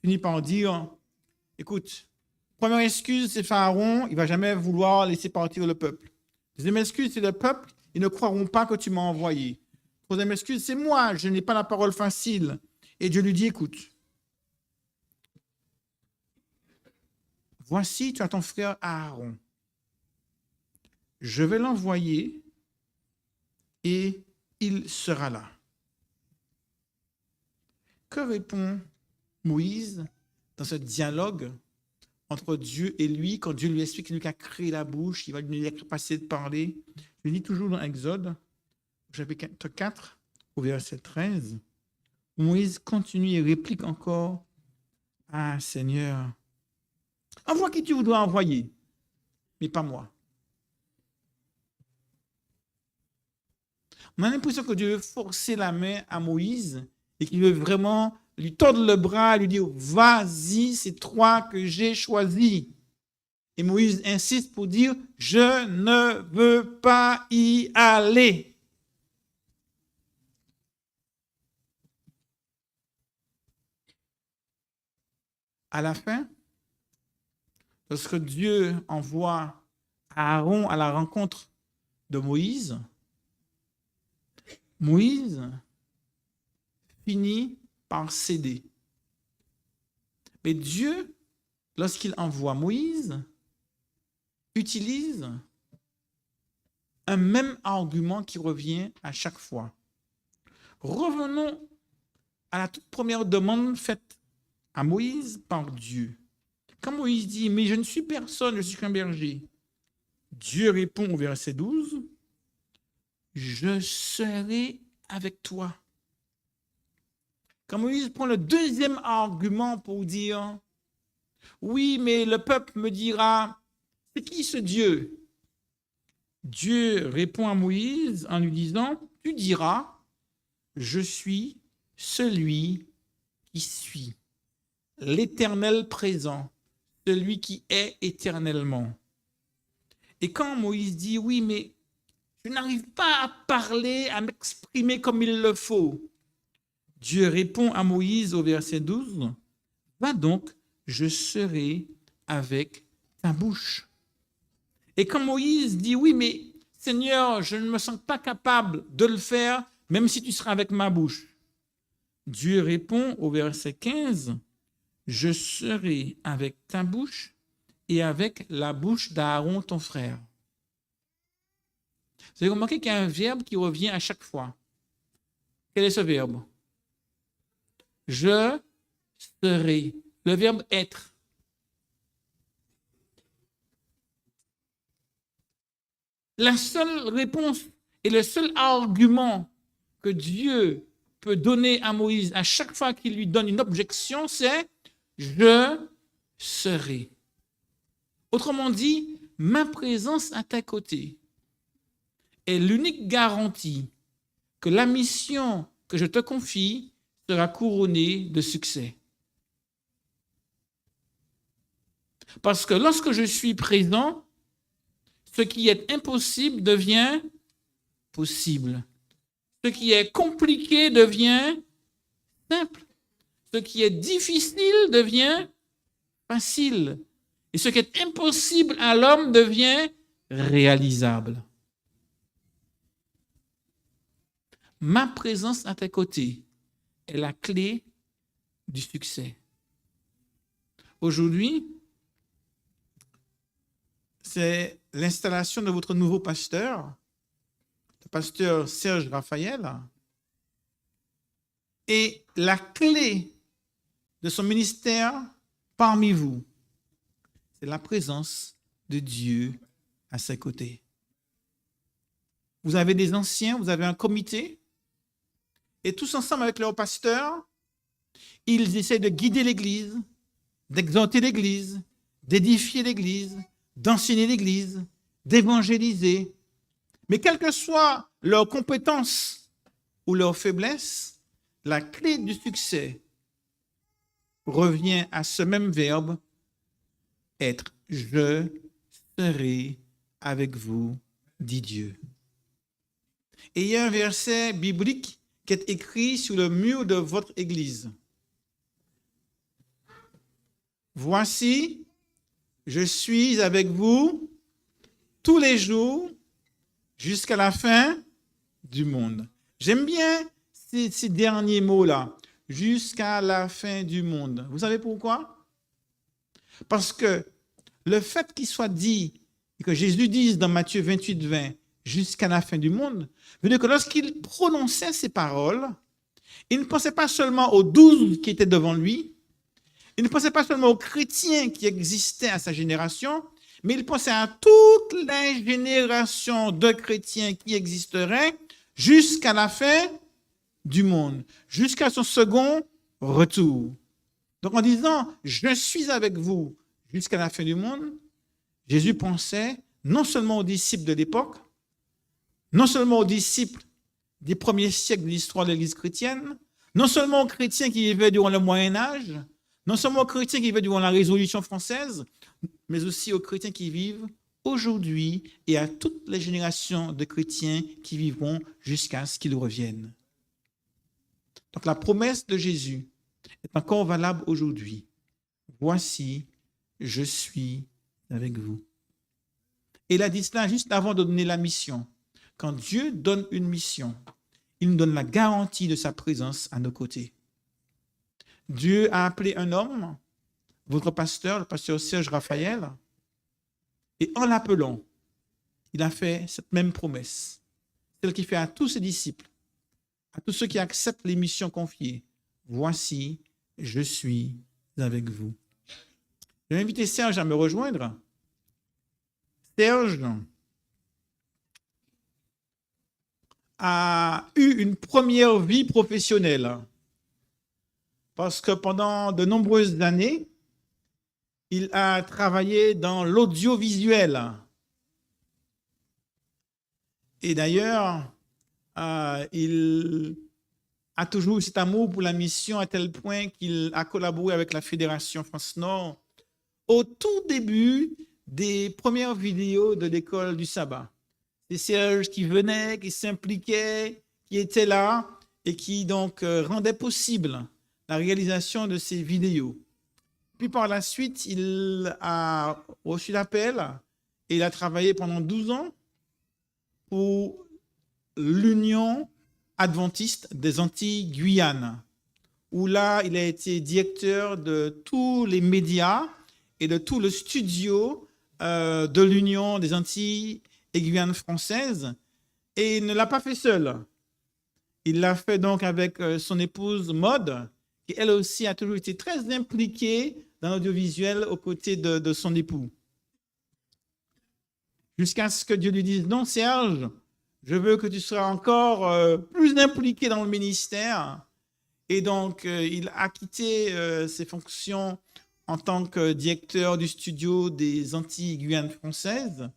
[SPEAKER 8] finit par dire, écoute, première excuse, c'est Pharaon, il ne va jamais vouloir laisser partir le peuple. Deuxième excuse, c'est le peuple, ils ne croiront pas que tu m'as envoyé. Troisième excuse, c'est moi, je n'ai pas la parole facile. Et Dieu lui dit, écoute, voici, tu as ton frère Aaron. Je vais l'envoyer et il sera là. Que répond Moïse dans ce dialogue entre Dieu et lui, quand Dieu lui explique qu'il a créé la bouche, il va lui donner la capacité de parler? Je lis toujours dans Exode, chapitre 4, au verset 13, Moïse continue et réplique encore, « Ah Seigneur, envoie qui tu voudras envoyer, mais pas moi. » On a l'impression que Dieu veut forcer la main à Moïse et qu'il veut vraiment lui tordre le bras, lui dire, vas-y, c'est toi que j'ai choisi. Et Moïse insiste pour dire, je ne veux pas y aller. À la fin, lorsque Dieu envoie Aaron à la rencontre de Moïse, Moïse finit par céder. Mais Dieu, lorsqu'il envoie Moïse, utilise un même argument qui revient à chaque fois. Revenons à la toute première demande faite à Moïse par Dieu. Quand Moïse dit « Mais je ne suis personne, je suis qu'un berger », Dieu répond au verset 12 « Je serai avec toi ». Quand Moïse prend le deuxième argument pour dire « Oui, mais le peuple me dira, c'est qui ce Dieu ?» Dieu répond à Moïse en lui disant « Tu diras, je suis celui qui suis, l'Éternel présent, celui qui est éternellement. Et quand Moïse dit, oui, mais je n'arrive pas à parler, à m'exprimer comme il le faut, Dieu répond à Moïse au verset 12, va donc, je serai avec ta bouche. Et quand Moïse dit, oui, mais Seigneur, je ne me sens pas capable de le faire, même si tu seras avec ma bouche. Dieu répond au verset 15, je serai avec ta bouche et avec la bouche d'Aaron, ton frère. Vous avez remarqué qu'il y a un verbe qui revient à chaque fois. Quel est ce verbe? Je serai. Le verbe être. La seule réponse et le seul argument que Dieu peut donner à Moïse à chaque fois qu'il lui donne une objection, c'est « je serai ». Autrement dit, ma présence à tes côtés est l'unique garantie que la mission que je te confie sera couronnée de succès. Parce que lorsque je suis présent, ce qui est impossible devient possible. Ce qui est compliqué devient simple. Ce qui est difficile devient facile. Et ce qui est impossible à l'homme devient réalisable. Ma présence à tes côtés est la clé du succès. Aujourd'hui, c'est l'installation de votre nouveau pasteur, le pasteur Serge Raphaël. Et la clé de son ministère parmi vous, c'est la présence de Dieu à ses côtés. Vous avez des anciens, vous avez un comité, et tous ensemble avec leurs pasteurs, ils essaient de guider l'Église, d'exhorter l'Église, d'édifier l'Église, d'enseigner l'Église, d'évangéliser. Mais quelles que soient leurs compétences ou leurs faiblesses, la clé du succès revient à ce même verbe, être. Je serai avec vous, dit Dieu. Et il y a un verset biblique qui est écrit sur le mur de votre église. Voici, je suis avec vous tous les jours jusqu'à la fin du monde. J'aime bien ces derniers mots-là, jusqu'à la fin du monde. Vous savez pourquoi? Parce que le fait qu'il soit dit, et que Jésus dise dans Matthieu 28, 20, jusqu'à la fin du monde, veut dire que lorsqu'il prononçait ces paroles, il ne pensait pas seulement aux 12 qui étaient devant lui, il ne pensait pas seulement aux chrétiens qui existaient à sa génération, mais il pensait à toutes les générations de chrétiens qui existeraient jusqu'à la fin du monde, jusqu'à son second retour. Donc en disant « Je suis avec vous jusqu'à la fin du monde », Jésus pensait non seulement aux disciples de l'époque, non seulement aux disciples des premiers siècles de l'histoire de l'Église chrétienne, non seulement aux chrétiens qui vivaient durant le Moyen-Âge, non seulement aux chrétiens qui vivaient durant la Révolution française, mais aussi aux chrétiens qui vivent aujourd'hui et à toutes les générations de chrétiens qui vivront jusqu'à ce qu'ils reviennent. Donc la promesse de Jésus est encore valable aujourd'hui. Voici, je suis avec vous. Et il a dit cela juste avant de donner la mission. Quand Dieu donne une mission, il nous donne la garantie de sa présence à nos côtés. Dieu a appelé un homme, votre pasteur, le pasteur Serge Raphaël, et en l'appelant, il a fait cette même promesse, celle qu'il fait à tous ses disciples, à tous ceux qui acceptent les missions confiées. Voici, je suis avec vous. Je vais inviter Serge à me rejoindre. Serge a eu une première vie professionnelle parce que pendant de nombreuses années, il a travaillé dans l'audiovisuel. Et d'ailleurs, il a toujours eu cet amour pour la mission à tel point qu'il a collaboré avec la Fédération France-Nord au tout début des premières vidéos de l'école du sabbat. Des Serge qui venaient, qui s'impliquaient, qui étaient là et qui donc rendaient possible la réalisation de ces vidéos. Puis par la suite, il a reçu l'appel et il a travaillé pendant 12 ans pour l'Union adventiste des Antilles-Guyane, où là, il a été directeur de tous les médias et de tout le studio de l'Union des Antilles et Guyane française. Et il ne l'a pas fait seul. Il l'a fait donc avec son épouse Maude, qui elle aussi a toujours été très impliquée dans l'audiovisuel aux côtés de son époux. Jusqu'à ce que Dieu lui dise, non Serge, je veux que tu sois encore plus impliqué dans le ministère. Et donc, il a quitté ses fonctions en tant que directeur du studio des Antilles-Guyane françaises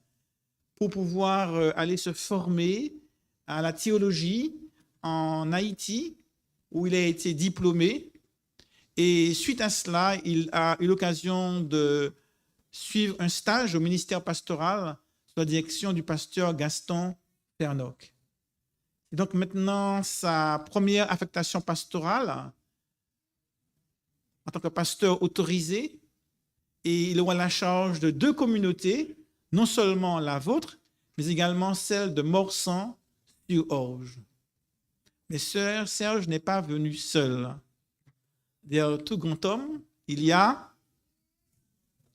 [SPEAKER 8] pour pouvoir aller se former à la théologie en Haïti, où il a été diplômé. Et suite à cela, il a eu l'occasion de suivre un stage au ministère pastoral sous la direction du pasteur Gaston Fernoc. Et donc maintenant, sa première affectation pastorale en tant que pasteur autorisé, et il aura la charge de 2 communautés, non seulement la vôtre, mais également celle de Morsan-sur-Orge. Mais sœurs, Serge n'est pas venu seul. Derrière tout grand homme, il y a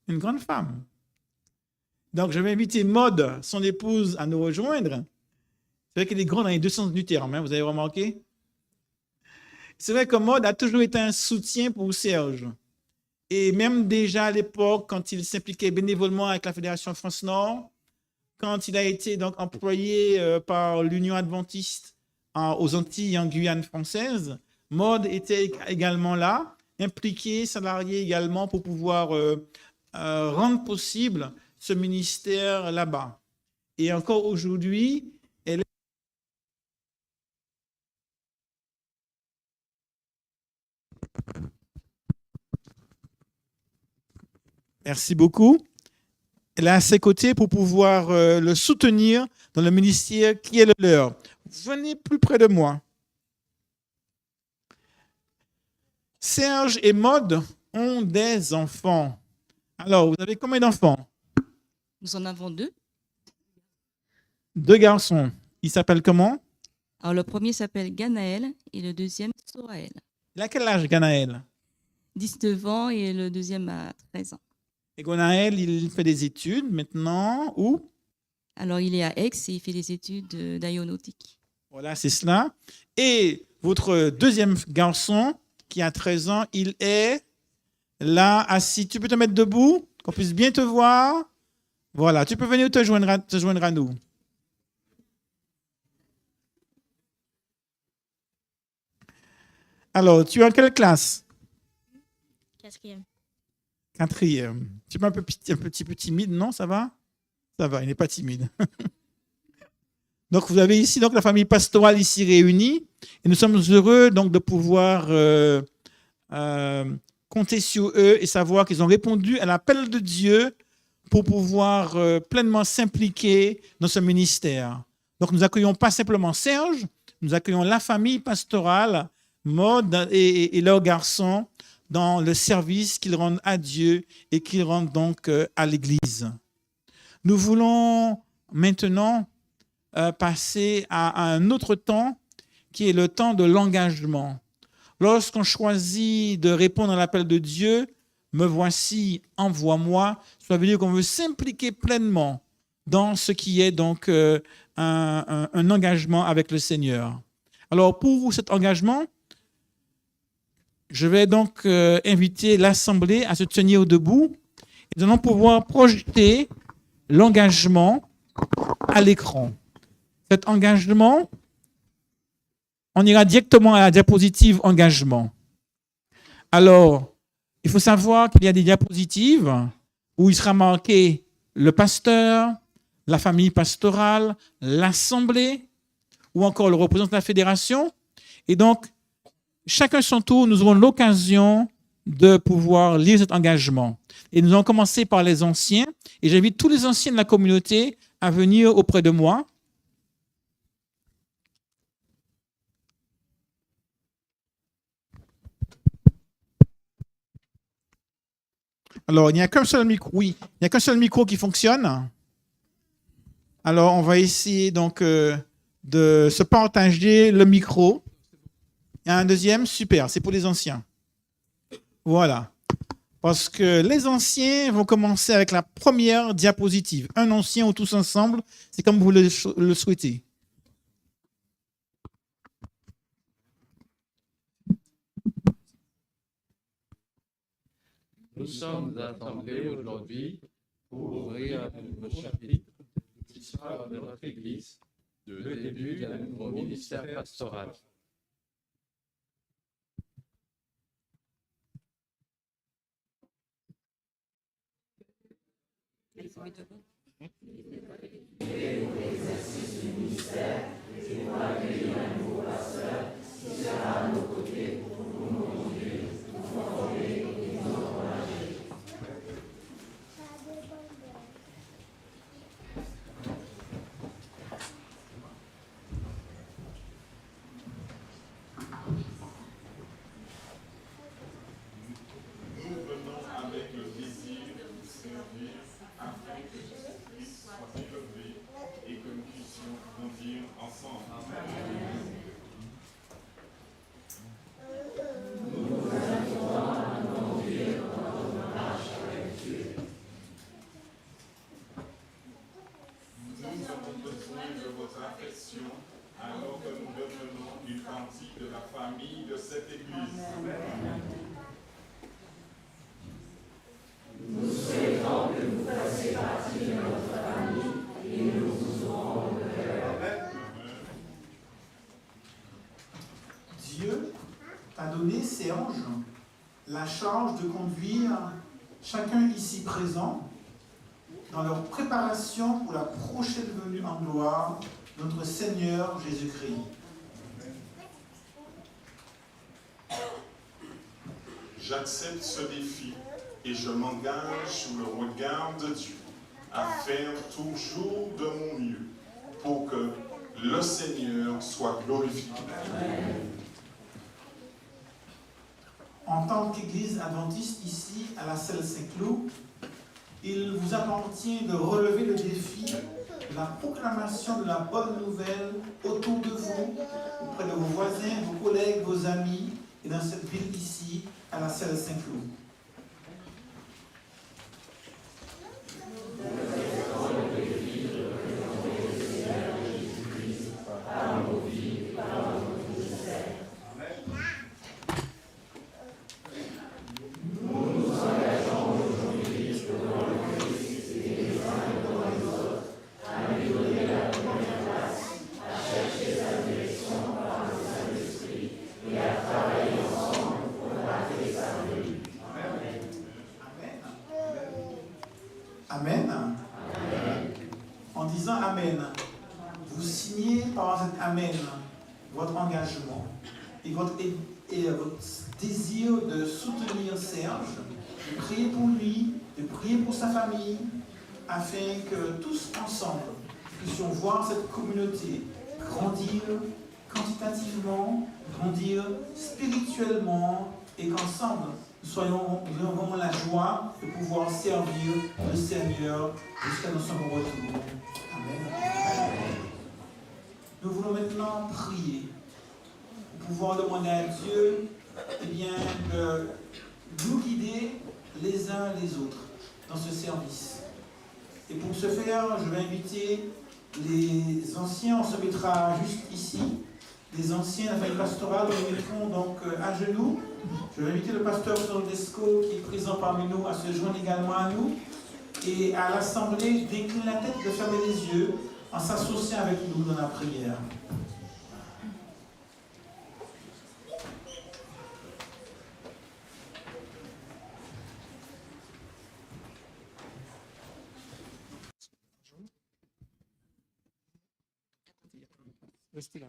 [SPEAKER 8] une grande femme. Donc, je vais inviter Maude, son épouse, à nous rejoindre. C'est vrai qu'elle est grande dans les 2 sens du terme, hein, vous avez remarqué? C'est vrai que Maude a toujours été un soutien pour Serge. Et même déjà à l'époque, quand il s'impliquait bénévolement avec la Fédération France-Nord, quand il a été donc employé par l'Union adventiste aux Antilles et en Guyane française, Maude était également là, impliquée, salariée également pour pouvoir rendre possible ce ministère là-bas. Et encore aujourd'hui, elle est... Merci beaucoup. Elle est à ses côtés pour pouvoir le soutenir dans le ministère qui est le leur. Venez plus près de moi. Serge et Maude ont des enfants. Alors, vous avez combien d'enfants?
[SPEAKER 9] Nous en avons 2.
[SPEAKER 8] 2 garçons. Ils s'appellent comment?
[SPEAKER 9] Alors, le premier s'appelle Ganaël et le deuxième Soraël.
[SPEAKER 8] Il a quel âge, Ganaël?
[SPEAKER 9] 19 ans et le deuxième a 13 ans.
[SPEAKER 8] Et Ganaël, il fait des études maintenant où?
[SPEAKER 9] Alors, il est à Aix et il fait des études d'aéronautique.
[SPEAKER 8] Voilà, c'est cela. Et votre deuxième garçon, qui a 13 ans, il est là, assis. Tu peux te mettre debout, qu'on puisse bien te voir. Voilà, tu peux venir te joindre à nous. Alors, tu es en quelle classe?
[SPEAKER 10] 4e.
[SPEAKER 8] 4e. Tu es un petit peu timide, non? Ça va? Ça va, il n'est pas timide. Donc, vous avez ici donc, la famille pastorale ici réunie. Et nous sommes heureux donc, de pouvoir compter sur eux et savoir qu'ils ont répondu à l'appel de Dieu pour pouvoir pleinement s'impliquer dans ce ministère. Donc, nous accueillons pas simplement Serge, nous accueillons la famille pastorale, Maude et leurs garçons dans le service qu'ils rendent à Dieu et qu'ils rendent donc à l'Église. Nous voulons maintenant passer à un autre temps qui est le temps de l'engagement. Lorsqu'on choisit de répondre à l'appel de Dieu, me voici, envoie-moi, ça veut dire qu'on veut s'impliquer pleinement dans ce qui est donc un engagement avec le Seigneur. Alors pour cet engagement, je vais donc inviter l'Assemblée à se tenir debout et nous allons pouvoir projeter l'engagement à l'écran. Cet engagement, on ira directement à la diapositive engagement. Alors, il faut savoir qu'il y a des diapositives où il sera marqué le pasteur, la famille pastorale, l'Assemblée ou encore le représentant de la fédération. Et donc, chacun son tour, nous aurons l'occasion de pouvoir lire cet engagement. Et nous allons commencer par les anciens. Et j'invite tous les anciens de la communauté à venir auprès de moi. Alors, il n'y a qu'un seul micro. Oui, il n'y a qu'un seul micro qui fonctionne. Alors, on va essayer donc de se partager le micro. Il y a un deuxième, super, c'est pour les anciens. Voilà. Parce que les anciens vont commencer avec la première diapositive. Un ancien ou tous ensemble, c'est comme vous le souhaitez.
[SPEAKER 11] Nous sommes assemblés aujourd'hui pour ouvrir un nouveau chapitre de l'histoire de notre Église, le début d'un nouveau ministère pastoral.
[SPEAKER 12] L'exercice du ministère et pour accueillir un nouveau pasteur qui sera à nos côtés pour nous conduire, nous former et nous encourager.
[SPEAKER 13] Nous venons avec le désir de vous servir afin que Jésus-Christ soit élevé et que nous puissions grandir ensemble. Amen.
[SPEAKER 12] Nous vous invitons à nous conduire dans notre marche avec Dieu.
[SPEAKER 13] Nous avons besoin de votre affection alors que nous devenons une partie de la famille de cette Église. Amen.
[SPEAKER 12] Nous souhaitons que vous fassiez partie de notre famille et nous vous ouvrons le cœur.
[SPEAKER 8] Dieu a donné Serge la charge de conduire chacun ici présent dans leur préparation pour la prochaine venue en gloire de notre Seigneur Jésus-Christ.
[SPEAKER 13] J'accepte ce défi et je m'engage sous le regard de Dieu à faire toujours de mon mieux pour que le Seigneur soit glorifié.
[SPEAKER 8] En tant qu'Église adventiste ici à la Selle Saint-Cloud, il vous appartient de relever le défi de la proclamation de la bonne nouvelle autour de vous, auprès de vos voisins, vos collègues, vos amis, et dans cette ville ici, à la Selle Saint-Cloud. Amen. En disant Amen, vous signez par cet Amen votre engagement et votre désir de soutenir Serge, de prier pour lui, de prier pour sa famille, afin que tous ensemble puissions voir cette communauté grandir quantitativement, grandir spirituellement et qu'ensemble nous ayons vraiment la joie de pouvoir servir le Seigneur jusqu'à notre second retour. Amen. Nous voulons maintenant prier pour pouvoir demander à Dieu de nous guider les uns les autres dans ce service. Et pour ce faire, je vais inviter les anciens, on se mettra juste ici. Les anciens de la famille pastorale, nous nous mettrons donc à genoux. Je vais inviter le pasteur Soldesco qui est présent parmi nous à se joindre également à nous. Et à l'assemblée, d'incliner la tête, de fermer les yeux en s'associant avec nous dans la prière. Restez là.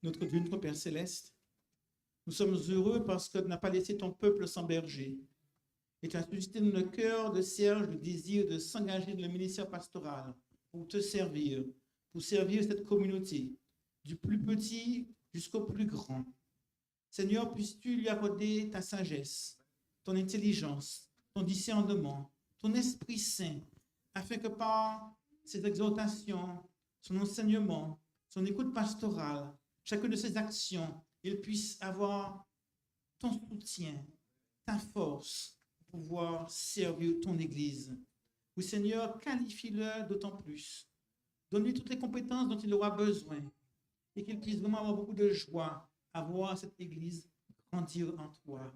[SPEAKER 8] notre Dieu, notre Père céleste, nous sommes heureux parce que tu n'as pas laissé ton peuple sans berger. Et tu as suscité dans le cœur de Serge le désir de s'engager dans le ministère pastoral pour te servir, pour servir cette communauté, du plus petit jusqu'au plus grand. Seigneur, puisses-tu lui accorder ta sagesse, ton intelligence, ton discernement, ton Esprit Saint, afin que par ses exhortations, son enseignement, son écoute pastorale, chacune de ses actions, il puisse avoir ton soutien, ta force pour pouvoir servir ton Église. Oui, Seigneur, qualifie-le d'autant plus. Donne-lui toutes les compétences dont il aura besoin et qu'il puisse vraiment avoir beaucoup de joie à voir cette Église grandir en toi.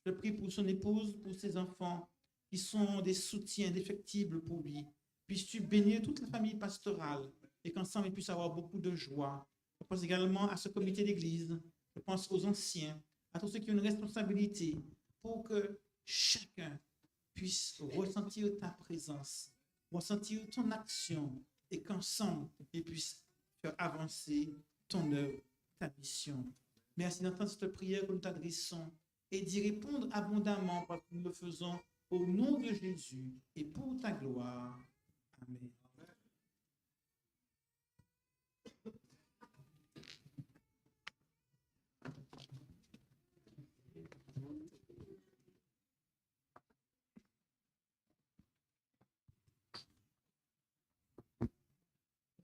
[SPEAKER 8] Je prie pour son épouse, pour ses enfants, qui sont des soutiens indéfectibles pour lui. Puisses-tu bénir toute la famille pastorale et qu'ensemble ils puissent avoir beaucoup de joie. Je pense également à ce comité d'église. Je pense aux anciens, à tous ceux qui ont une responsabilité pour que chacun puisse ressentir ta présence, ressentir ton action et qu'ensemble ils puissent faire avancer ton œuvre, ta mission. Merci d'entendre cette prière que nous t'adressons et d'y répondre abondamment parce que nous le faisons au nom de Jésus et pour ta gloire. Amen.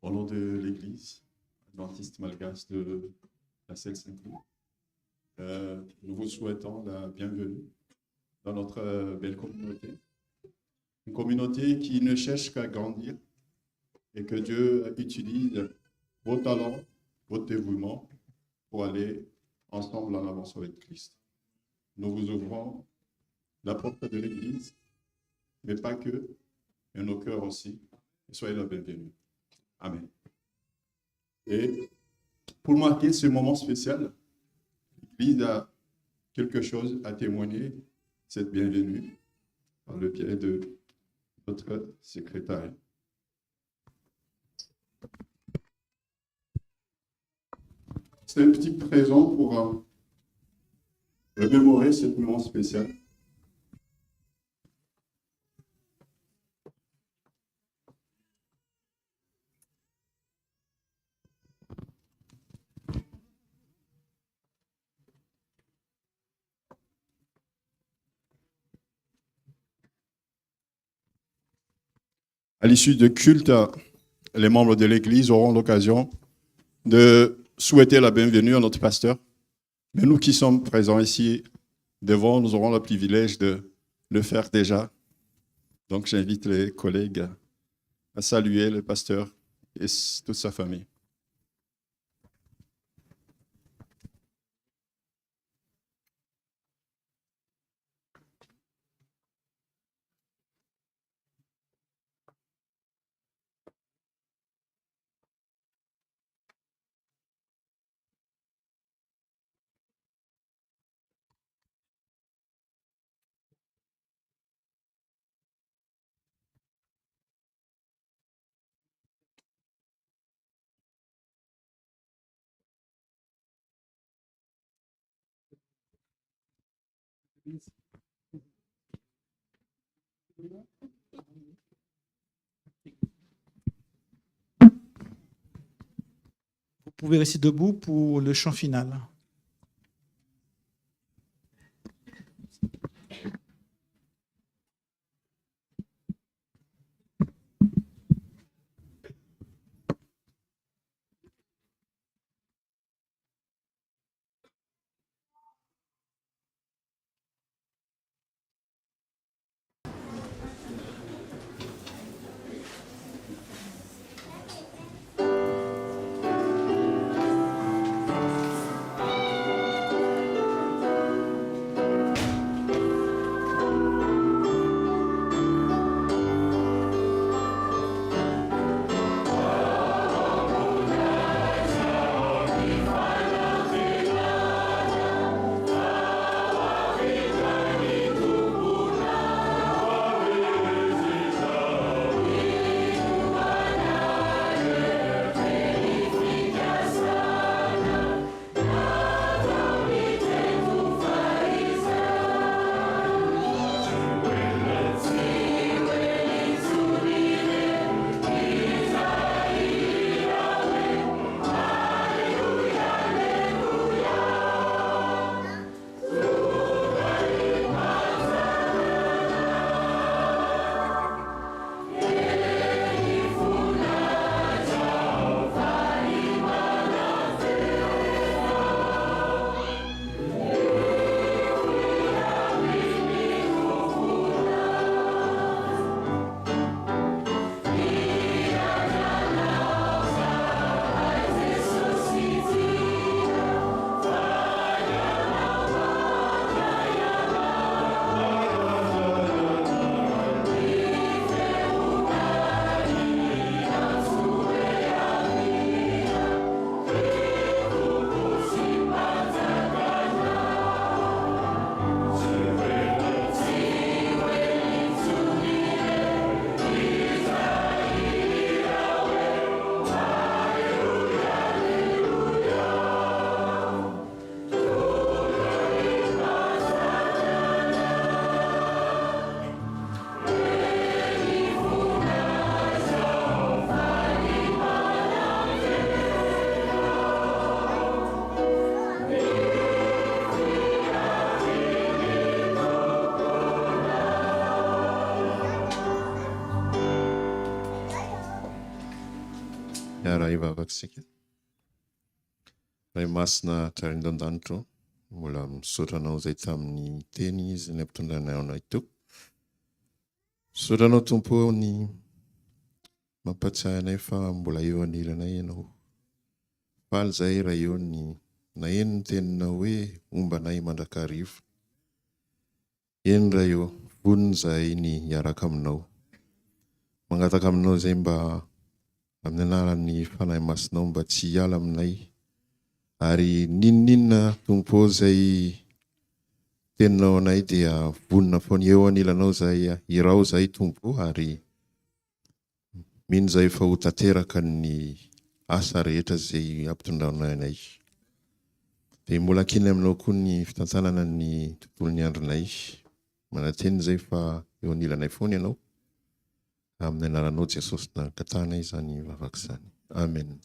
[SPEAKER 5] Au nom de l'Église adventiste malgache de la Selle-Saint-Cloud, nous vous souhaitons la bienvenue dans notre belle communauté. Une communauté qui ne cherche qu'à grandir et que Dieu utilise vos talents, votre dévouement pour aller ensemble en avance avec Christ. Nous vous ouvrons la porte de l'Église, mais pas que, mais nos cœurs aussi. Et soyez la bienvenue. Amen. Et pour marquer ce moment spécial, l'Église a quelque chose à témoigner, cette bienvenue, par le biais de notre secrétaire. C'est un petit présent pour remémorer ce moment spécial. À l'issue de culte, les membres de l'Église auront l'occasion de souhaiter la bienvenue à notre pasteur. Mais nous qui sommes présents ici devant, nous aurons le privilège de le faire déjà. Donc j'invite les collègues à saluer le pasteur et toute sa famille.
[SPEAKER 8] Vous pouvez rester debout pour le chant final.
[SPEAKER 5] Miara ivavaksika. Ray masina traindon-danitro mbola misotranao izay tamin'ny teny izy ny ampitondranay anao ito. Sotranao Tompo ny mampatsiahy anay fa mbola eo anilanay ianao. Faly izay raha eo ny na eny ny teninao hoe ombanay mandrakarivo. Eny raha eo vonona izay ny hiaraka aminao. Mangataka aminao izay mba amin'ny anaran'ny fanahy masinao mba tsy hiala aminay. Ary ninninona Tompo izay teninao anay dia vonona foana eo anilanao izay irao izay Tompo ary mino izay fa ho tanteraka ny asa rehetra izay ampitondranao anay. Dia mbola kiny aminao koa ny fitantanana ny tontolon'ny andronay. Mananteny izay fa eo anilanay foana ianao. Amin'ny anaranao Jesosy nankatahana izany vavaka izany. Amen.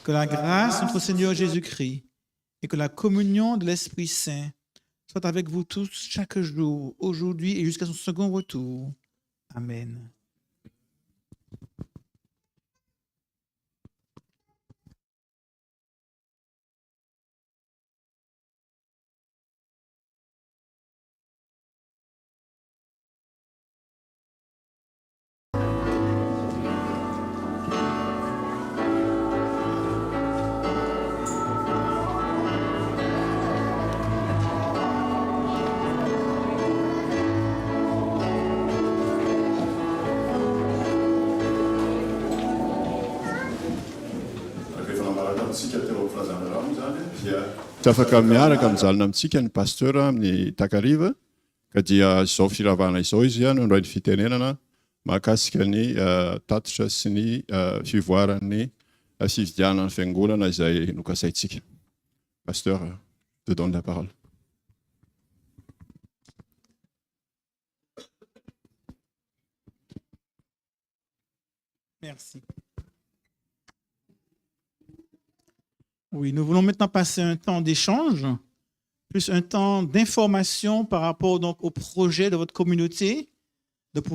[SPEAKER 4] Que la grâce de notre Seigneur Jésus-Christ et que la communion de l'Esprit Saint soit avec vous tous chaque jour, aujourd'hui et jusqu'à son second retour. Amen.
[SPEAKER 5] Afaka miaraka mijalona amintsika ny pasteur amin'ny takariva ka dia izao firavana izao izy nandray ny fitenenana mahakasika ny tatitra sy ny fivoaran'ny fividianana fiangonana izay nokasaintsika. Pasteur, je te donne la parole.
[SPEAKER 4] Merci. Oui, nous voulons maintenant passer un temps d'échange, plus un temps d'information par rapport donc au projet de votre communauté, de pouvoir